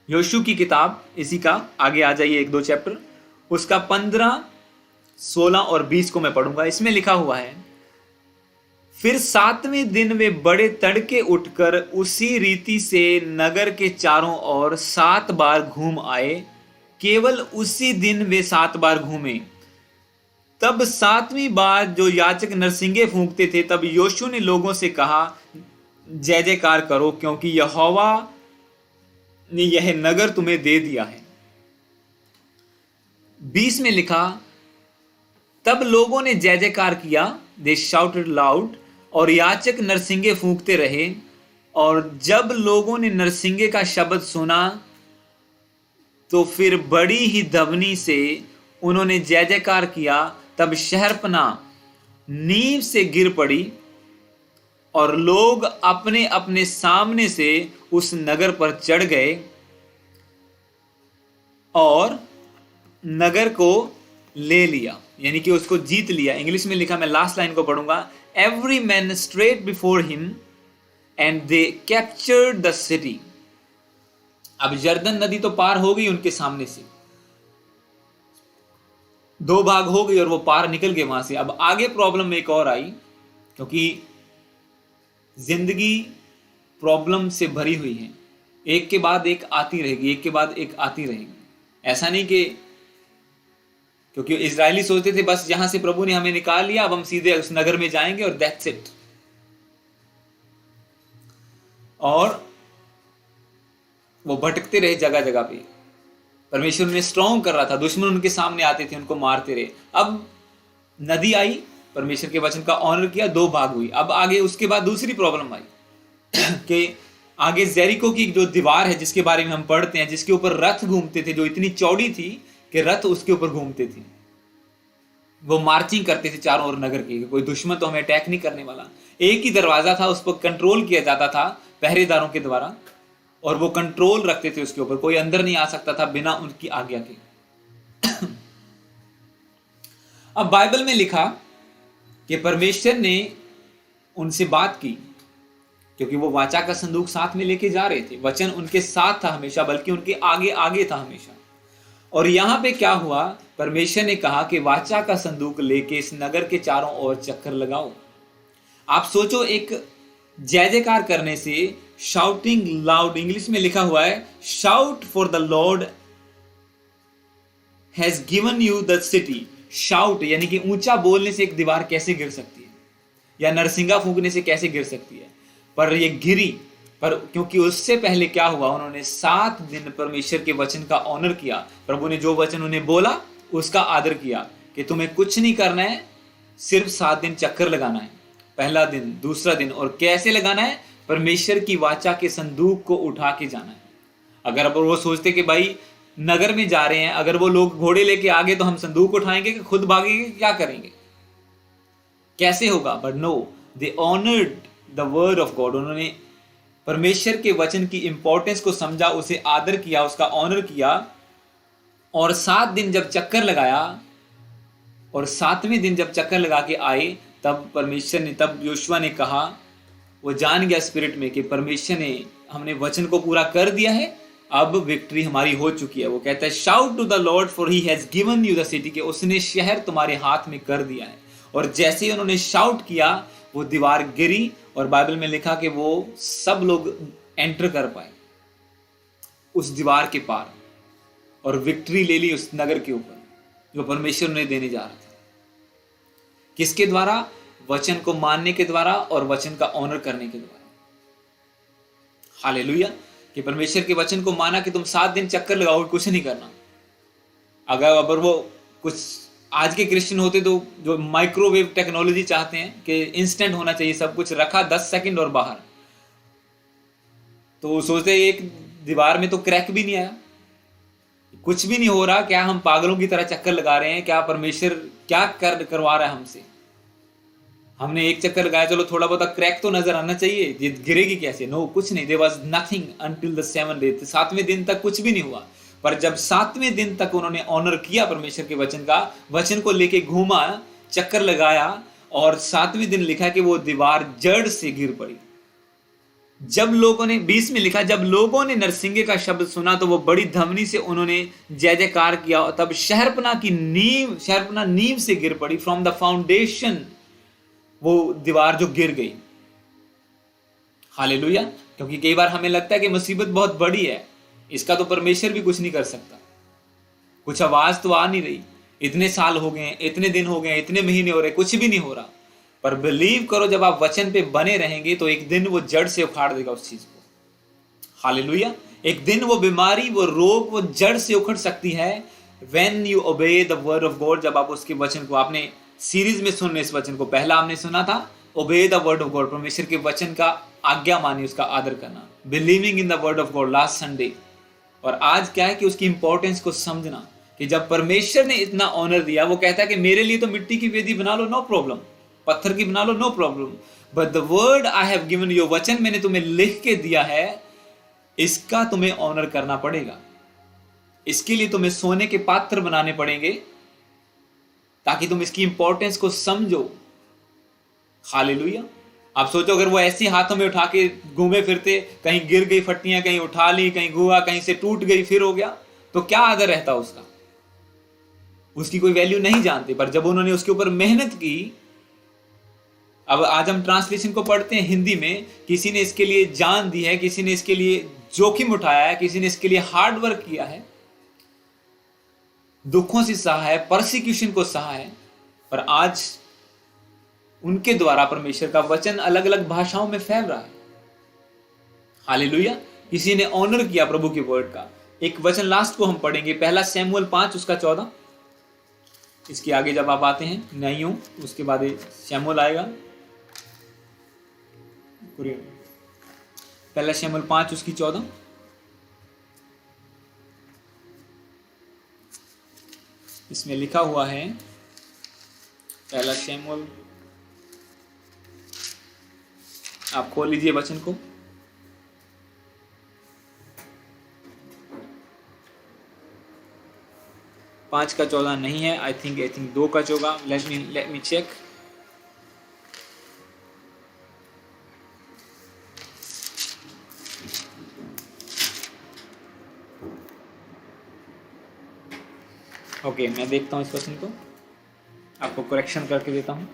योशू की किताब, इसी का आगे आ जाइए 1-2 चैप्टर, उसका 15, 16 और 20 को मैं पढ़ूंगा। इसमें लिखा हुआ है, फिर 7वें दिन वे बड़े तड़के उठकर उसी रीति से नगर के चारों ओर 7 बार घूम आए। केवल उसी दिन वे 7 बार घूमे। तब 7वीं बार जो याजक नरसिंगे फूंकते थे, तब योशू ने लोगों से कहा, जय जयकार करो, क्योंकि यहोवा ने यह नगर तुम्हें दे दिया है। 20 में लिखा, तब लोगों ने जय जयकार किया, दे शाउटेड लाउड, और याजक नरसिंगे फूंकते रहे। और जब लोगों ने नरसिंगे का शब्द सुना तो फिर बड़ी ही ध्वनि से उन्होंने जय जयकार किया। तब शहरपना नींव से गिर पड़ी और लोग अपने अपने सामने से उस नगर पर चढ़ गए और नगर को ले लिया, यानी कि उसको जीत लिया। इंग्लिश में लिखा, मैं लास्ट लाइन को पढ़ूंगा, every man straight before him and they captured the city. अब यरदन नदी तो पार हो गई उनके सामने से, 2 भाग हो गई और वो पार निकल गए वहां से। अब आगे प्रॉब्लम एक और आई, क्योंकि जिंदगी प्रॉब्लम से भरी हुई है, एक के बाद एक आती रहेगी, एक के बाद एक आती रहेगी। ऐसा नहीं कि, क्योंकि इजरायली सोचते थे बस यहां से प्रभु ने हमें निकाल लिया, अब हम सीधे उस नगर में जाएंगे और दैट्स इट। और वो भटकते रहे जगह जगह पे। परमेश्वर ने स्ट्रॉन्ग कर रहा था, दुश्मन उनके सामने आते थे, उनको मारते रहे। अब नदी आई, परमेश्वर के वचन का ऑनर किया, 2 भाग हुई। अब आगे उसके बाद दूसरी प्रॉब्लम आई कि आगे जेरिको की जो दीवार है, जिसके बारे में हम पढ़ते हैं, जिसके ऊपर रथ घूमते थे, जो इतनी चौड़ी थी कि रथ उसके ऊपर घूमते थे, वो मार्चिंग करते थे चारों ओर नगर के, कोई दुश्मन तो हमें अटैक नहीं करने वाला। एक ही दरवाजा था, उस पर कंट्रोल किया जाता था पहरेदारों के द्वारा, और वो कंट्रोल रखते थे उसके ऊपर, कोई अंदर नहीं आ सकता था बिना उनकी आज्ञा के। अब बाइबल में लिखा कि परमेश्वर ने उनसे बात की, क्योंकि वो वाचा का संदूक साथ में लेके जा रहे थे। वचन उनके साथ था हमेशा, बल्कि उनके आगे आगे था हमेशा। और यहां पे क्या हुआ, परमेश्वर ने कहा कि वाचा का संदूक लेके इस नगर के चारों ओर चक्कर लगाओ। आप सोचो, एक जय जयकार करने से, शाउटिंग लाउड, इंग्लिश में लिखा हुआ है, shout for the Lord has given you the city. Shout यानी कि ऊंचा बोलने से एक दीवार कैसे गिर सकती है, या नरसिंगा फूंकने से कैसे गिर सकती है, पर ये गिरी। पर क्योंकि उससे पहले क्या हुआ, उन्होंने 7 दिन परमेश्वर के वचन का ऑनर किया। प्रभु ने जो वचन उन्हें बोला उसका आदर किया कि तुम्हें कुछ नहीं करना है, सिर्फ 7 दिन चक्कर लगाना है, पहला दिन, दूसरा दिन। और कैसे लगाना है, परमेश्वर की वाचा के संदूक को उठा के जाना है। अगर वो सोचते कि भाई नगर में जा रहे हैं, अगर वो लोग घोड़े लेके आगे तो हम संदूक उठाएंगे कि खुद भागेंगे, क्या करेंगे, कैसे होगा? But no, they honoured the word of God. उन्होंने परमेश्वर के वचन की इंपॉर्टेंस को समझा, उसे आदर किया, उसका ऑनर किया। और 7 दिन जब चक्कर लगाया और 7वें दिन जब चक्कर लगा के आए, तब परमेश्वर ने, तब योशुआ ने कहा, वो जान गया स्पिरिट में कि परमेश्वर ने, हमने वचन को पूरा कर दिया है, अब विक्ट्री हमारी हो चुकी है। वो कहता है, shout to the lord for he has given you the city, कि उसने शहर तुम्हारे हाथ में कर दिया है। और जैसे ही उन्होंने शाउट किया, वो दीवार गिरी, और बाइबल में लिखा कि वो सब लोग एंटर कर पाए उस दीवार के पार, और विक्ट्री ले ली उस नगर के ऊपर जो परमेश्वर उन्हें देने जा रहा था। किसके द्वारा? वचन को मानने के द्वारा और वचन का ऑनर करने के द्वारा। हालेलुया, कि परमेश्वर के वचन को माना कि तुम 7 दिन चक्कर लगाओ, कुछ नहीं करना। अगर वो कुछ आज के क्रिश्चियन होते तो जो माइक्रोवेव टेक्नोलॉजी चाहते हैं कि इंस्टेंट होना चाहिए सब कुछ, रखा 10 सेकंड और बाहर, तो सोचते एक दीवार में तो क्रैक भी नहीं आया, कुछ भी नहीं हो रहा, क्या हम पागलों की तरह चक्कर लगा रहे हैं, क्या परमेश्वर क्या करवा रहा है हमसे? हमने एक चक्कर लगाया, चलो थोड़ा बहुत क्रैक तो नजर आना चाहिए, ये गिरेगी कैसे? नो, कुछ नहीं। There was nothing until the 7th day. 7वें दिन तक कुछ भी नहीं हुआ। पर जब 7वें दिन तक उन्होंने ऑनर किया परमेश्वर के वचन का, वचन को लेके घूमा, चक्कर लगाया, और 7वें दिन लिखा कि वो दीवार जड़ से गिर पड़ी। जब लोगों ने 20 में लिखा, जब लोगों ने नरसिंगे का शब्द सुना तो वो बड़ी धमनी से उन्होंने जय जयकार किया, और तब शहरपना नींव से गिर पड़ी, फ्रॉम द फाउंडेशन, वो दीवार जो गिर गई। हालेलुया। क्योंकि कई बार हमें लगता है कि मुसीबत बहुत बड़ी है, इसका तो परमेश्वर भी कुछ नहीं कर सकता, कुछ आवाज तो आ नहीं रही, इतने साल हो गए, इतने दिन हो गए, इतने महीने हो रहे, कुछ भी नहीं हो रहा। पर बिलीव करो, जब आप वचन पे बने रहेंगे तो एक दिन वो जड़ से उखाड़ देगा उस चीज को। हालेलुया। एक दिन वो बीमारी, वो रोग, वो जड़ से उखड़ सकती है व्हेन यू ओबे द वर्ड ऑफ गॉड। जब आप उसके वचन को, आपने सीरीज में सुनने इस वचन को, पहला हमने सुना था ओबे द वर्ड ऑफ गॉड, परमेश्वर के वचन का आज्ञा मानिए, उसका आदर करना, believing in the word of God last Sunday. और आज क्या है कि उसकी इंपॉर्टेंस को समझना, कि जब परमेश्वर ने इतना ऑनर दिया, वो कहता है कि मेरे लिए तो मिट्टी की वेदी बना लो, नो प्रॉब्लम, पत्थर की बना लो, no problem, but the word I have given you, वचन मैंने तुम्हें लिख के दिया है, इसका तुम्हें ऑनर करना पड़ेगा। इसके लिए तुम्हें सोने के पात्र बनाने पड़ेंगे ताकि तुम इसकी इंपॉर्टेंस को समझो। हालेलुया। आप सोचो, अगर वो ऐसे हाथों में उठा के घूमे फिरते, कहीं गिर गई फट्टियां, कहीं उठा ली, कहीं गुआ, कहीं से टूट गई, फिर हो गया, तो क्या आदर रहता उसका, उसकी कोई वैल्यू नहीं जानते। पर जब उन्होंने उसके ऊपर मेहनत की, अब आज हम ट्रांसलेशन को पढ़ते हैं हिंदी में, किसी ने इसके लिए जान दी है, किसी ने इसके लिए जोखिम उठाया है, किसी ने इसके लिए हार्ड वर्क किया है, दुखों से सहा है, परसिक्यूशन को सहा है, पर आज उनके द्वारा परमेश्वर का वचन अलग अलग भाषाओं में फैल रहा है। हालेलुया। किसी ने ऑनर किया प्रभु के वर्ड का। एक वचन लास्ट को हम पढ़ेंगे, पहला शमूएल 5 उसका 14। इसके आगे जब आप आते हैं नहीं हूं, उसके बाद शमूएल आएगा। पहला शमूएल 5 उसकी 14। इसमें लिखा हुआ है, पहला शमूएल, आप खोल लीजिए वचन को। पांच का 14 नहीं है, आई थिंक 2 का 14। Let me check. ओके, मैं देखता हूं इस वचन को, आपको करेक्शन करके देता हूं।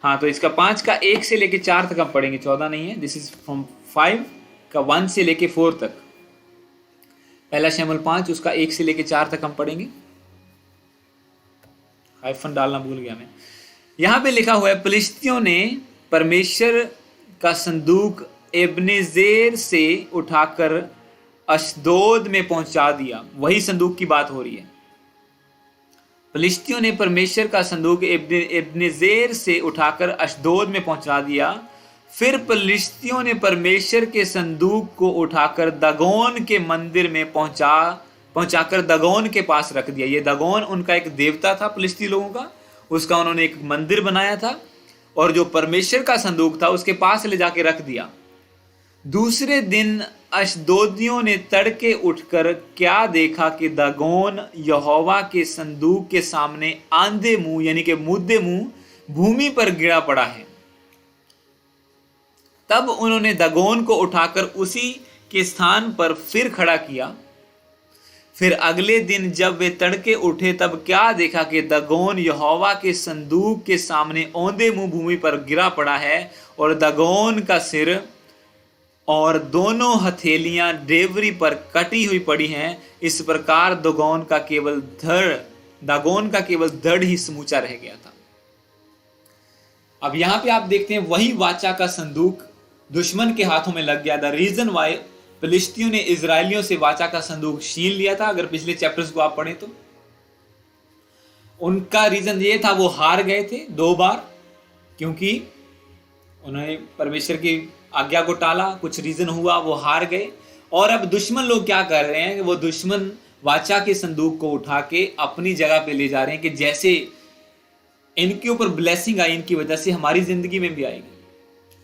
हाँ, तो इसका 5 का 1 से लेके 4 तक हम पढ़ेंगे, 14 नहीं है। दिस इज फ्रॉम 5 का 1 से लेके 4 तक। पहला शमूएल 5 उसका 1 से लेके 4 तक हम पढ़ेंगे। हाइफन डालना भूल गया मैं। यहां पे लिखा हुआ है, फिलिस्तियों ने परमेश्वर का संदूक एब्नेजेर से उठाकर अशदोद में पहुंचा दिया। वही संदूक की बात हो रही है। फिलिस्तियों ने परमेश्वर का संदूक एब्नेजेर से उठाकर अशदोद में पहुंचा दिया। फिर फिलिस्तियों ने परमेश्वर के संदूक को उठाकर दागोन के मंदिर में पहुंचाकर दागोन के पास रख दिया। ये दागोन उनका एक देवता था फिलिस्ती लोगों का, उसका उन्होंने एक मंदिर बनाया था, और जो परमेश्वर का संदूक था उसके पास ले जाके रख दिया। दूसरे दिन अशदोदियों ने तड़के उठकर क्या देखा कि दागोन यहोवा के संदूक के सामने आंधे मुंह, यानी कि मुद्दे मुंह भूमि पर गिरा पड़ा है। तब उन्होंने दागोन को उठाकर उसी के स्थान पर फिर खड़ा किया। फिर अगले दिन जब वे तड़के उठे, तब क्या देखा कि दागोन यहोवा के संदूक के सामने औंधे मुंह भूमि पर गिरा पड़ा है, और दागोन का सिर और दोनों हथेलियां डेवरी पर कटी हुई पड़ी हैं। इस प्रकार दागोन का केवल धड़ ही समूचा रह गया था। अब यहां पे आप देखते हैं, वही वाचा का संदूक दुश्मन के हाथों में लग गया। द रीजन वाई फिलिस्तियों ने इजरायलियों से वाचा का संदूक छीन लिया था, अगर पिछले चैप्टर्स को आप पढ़ें तो उनका रीजन ये था, वो हार गए थे 2 बार, क्योंकि उन्होंने परमेश्वर की आज्ञा को टाला, कुछ रीजन हुआ, वो हार गए। और अब दुश्मन लोग क्या कर रहे हैं, वो दुश्मन वाचा के संदूक को उठा के अपनी जगह पे ले जा रहे हैं कि जैसे इनके ऊपर ब्लेसिंग आई, इनकी वजह से हमारी जिंदगी में भी आएगी।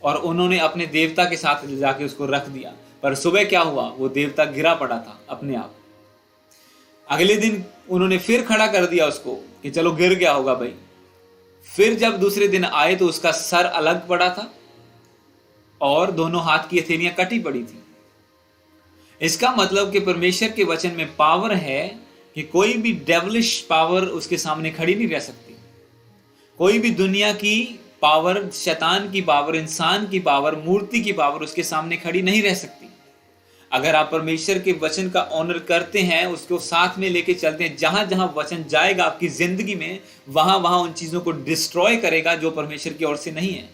और उन्होंने अपने देवता के साथ ले जाके उसको रख दिया। पर सुबह क्या हुआ, वो देवता गिरा पड़ा था अपने आप। अगले दिन उन्होंने फिर खड़ा कर दिया उसको कि चलो गिर गया होगा भाई, फिर जब दूसरे दिन आए तो उसका सर अलग पड़ा था और दोनों हाथ की हथेलियां कटी पड़ी थी। इसका मतलब कि परमेश्वर के वचन में पावर है कि कोई भी डेविलिश पावर उसके सामने खड़ी नहीं रह सकती। कोई भी दुनिया की पावर, शैतान की पावर, इंसान की पावर, मूर्ति की पावर उसके सामने खड़ी नहीं रह सकती। अगर आप परमेश्वर के वचन का ऑनर करते हैं, उसको साथ में लेके चलते हैं, जहां जहां वचन जाएगा आपकी जिंदगी में, वहां वहां उन चीजों को डिस्ट्रॉय करेगा जो परमेश्वर की ओर से नहीं है।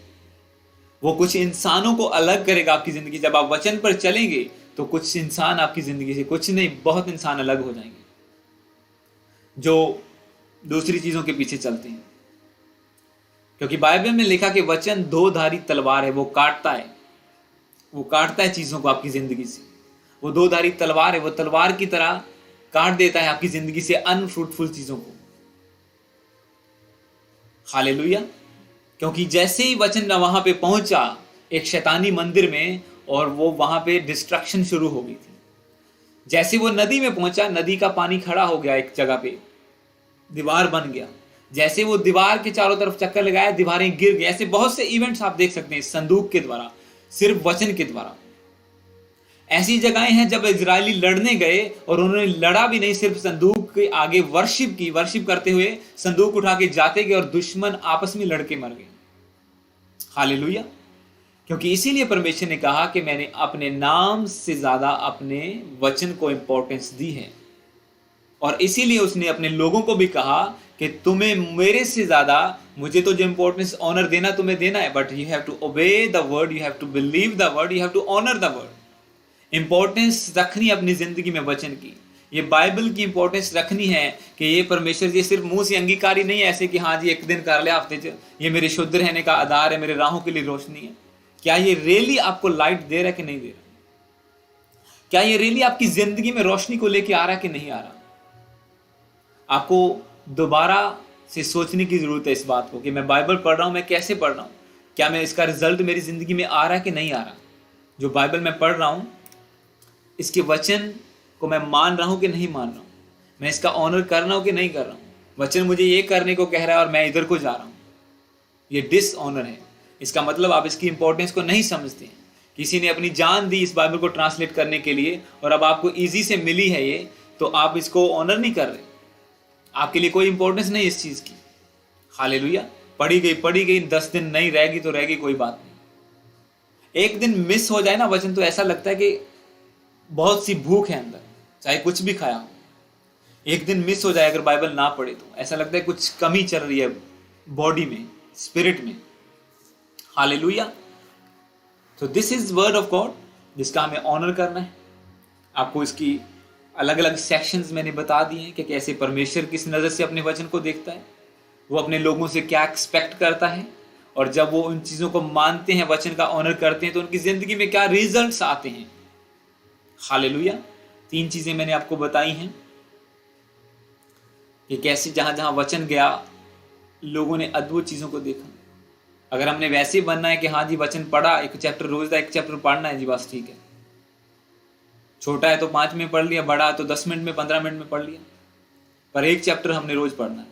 वो कुछ इंसानों को अलग करेगा आपकी जिंदगी। जब आप वचन पर चलेंगे तो कुछ इंसान आपकी जिंदगी से, कुछ नहीं, बहुत इंसान अलग हो जाएंगे जो दूसरी चीजों के पीछे चलते हैं। क्योंकि बाइबल में लिखा कि वचन दो धारी तलवार है, वो काटता है चीजों को आपकी जिंदगी से। वो दो धारी तलवार है, वो तलवार की तरह काट देता है आपकी जिंदगी से अनफ्रूटफुल चीजों को। हालेलुया। क्योंकि जैसे ही वचन वहां पे पहुंचा एक शैतानी मंदिर में, और वो वहां पे डिस्ट्रक्शन शुरू हो गई थी। जैसे वो नदी में पहुंचा, नदी का पानी खड़ा हो गया एक जगह पे, दीवार बन गया। जैसे वो दीवार के चारों तरफ चक्कर लगाया, दीवारें गिर गई। ऐसे बहुत से इवेंट्स आप देख सकते हैं संदूक के द्वारा, सिर्फ वचन के द्वारा। ऐसी जगहें हैं जब इजरायली लड़ने गए और उन्होंने लड़ा भी नहीं, सिर्फ संदूक के आगे वर्शिप करते हुए संदूक उठा के जाते गए और दुश्मन आपस में लड़के मर गए। हालेलुया। क्योंकि इसीलिए परमेश्वर ने कहा कि मैंने अपने नाम से ज्यादा अपने वचन को इंपॉर्टेंस दी है। और इसीलिए उसने अपने लोगों को भी कहा कि तुम्हें मेरे से ज्यादा, मुझे तो जो इंपॉर्टेंस ऑनर देना तुम्हें देना है, but you have to obey the word, you have to believe the word, you have to honour the word. Importance रखनी अपनी जिंदगी में वचन की, ये बाइबल की इंपॉर्टेंस रखनी है कि ये परमेश्वर जी सिर्फ मुंह से अंगीकारी नहीं है, ऐसे कि हाँ जी एक दिन कर लिया हफ्ते च, ये मेरे शुद्ध रहने का आधार है, मेरे राहों के लिए रोशनी है। क्या ये रियली आपको लाइट दे रहा है कि नहीं दे रहा? क्या ये रियली आपकी जिंदगी में रोशनी को लेके आ रहा है कि नहीं आ रहा? आपको दोबारा से सोचने की जरूरत है इस बात को कि मैं बाइबल पढ़ रहा हूं, मैं कैसे पढ़ रहा हूं, क्या मैं इसका रिजल्ट मेरी जिंदगी में आ रहा है कि नहीं आ रहा? जो बाइबल मैं पढ़ रहा हूं, इसके वचन को मैं मान रहा हूं कि नहीं मान रहा हूं, मैं इसका ऑनर कर रहा हूं कि नहीं कर रहा हूं। वचन मुझे ये करने को कह रहा है और मैं इधर को जा रहा हूं, ये डिसऑनर है। इसका मतलब आप इसकी इंपॉर्टेंस को नहीं समझते हैं। किसी ने अपनी जान दी इस बाइबल को ट्रांसलेट करने के लिए और अब आपको इजी से मिली है ये, तो आप इसको ऑनर नहीं कर रहे। आपके लिए कोई इंपॉर्टेंस नहीं इस चीज की। हालेलुया। पढ़ी गई 10 दिन नहीं रहेगी तो रहेगी, कोई बात नहीं। एक दिन मिस हो जाए ना वचन, तो ऐसा लगता है कि बहुत सी भूख है अंदर, चाहे कुछ भी खाया हो। एक दिन मिस हो जाए अगर बाइबल ना पढ़े तो ऐसा लगता है कुछ कमी चल रही है बॉडी में, स्पिरिट में। हालेलुया। तो this is word of God, जिसका हमें ऑनर करना है। आपको इसकी अलग अलग सेक्शंस मैंने बता दिए हैं कि कैसे परमेश्वर किस नज़र से अपने वचन को देखता है, वो अपने लोगों से क्या एक्सपेक्ट करता है, और जब वो उन चीज़ों को मानते हैं, वचन का ऑनर करते हैं, तो उनकी ज़िंदगी में क्या रिजल्ट्स आते हैं। हालेलुया। 3 चीज़ें मैंने आपको बताई हैं कि कैसे जहाँ जहाँ वचन गया लोगों ने अद्भुत चीज़ों को देखा। अगर हमने वैसे बनना है कि हाँ जी वचन पढ़ा, एक चैप्टर रोज का, एक चैप्टर पढ़ना है जी बस ठीक है, छोटा है तो 5 में पढ़ लिया, बड़ा है तो 10 मिनट में, 15 मिनट में पढ़ लिया, पर एक चैप्टर हमने रोज पढ़ना है।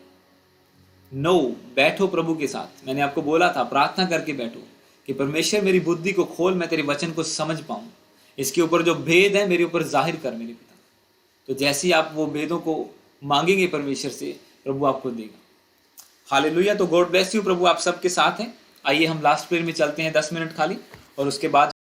नो, बैठो प्रभु के साथ। मैंने आपको बोला था प्रार्थना करके बैठो कि परमेश्वर मेरी बुद्धि को खोल, मैं तेरे वचन को समझ पाऊं, इसके ऊपर जो भेद है मेरे ऊपर जाहिर कर मेरे पिता। तो जैसे ही आप वो भेदों को मांगेंगे परमेश्वर से, प्रभु आपको देगा। हालेलुया। तो गॉड ब्लेस यू। प्रभु आप सबके साथ हैं। आइए हम लास्ट प्रेयर में चलते हैं, 10 मिनट खाली, और उसके बाद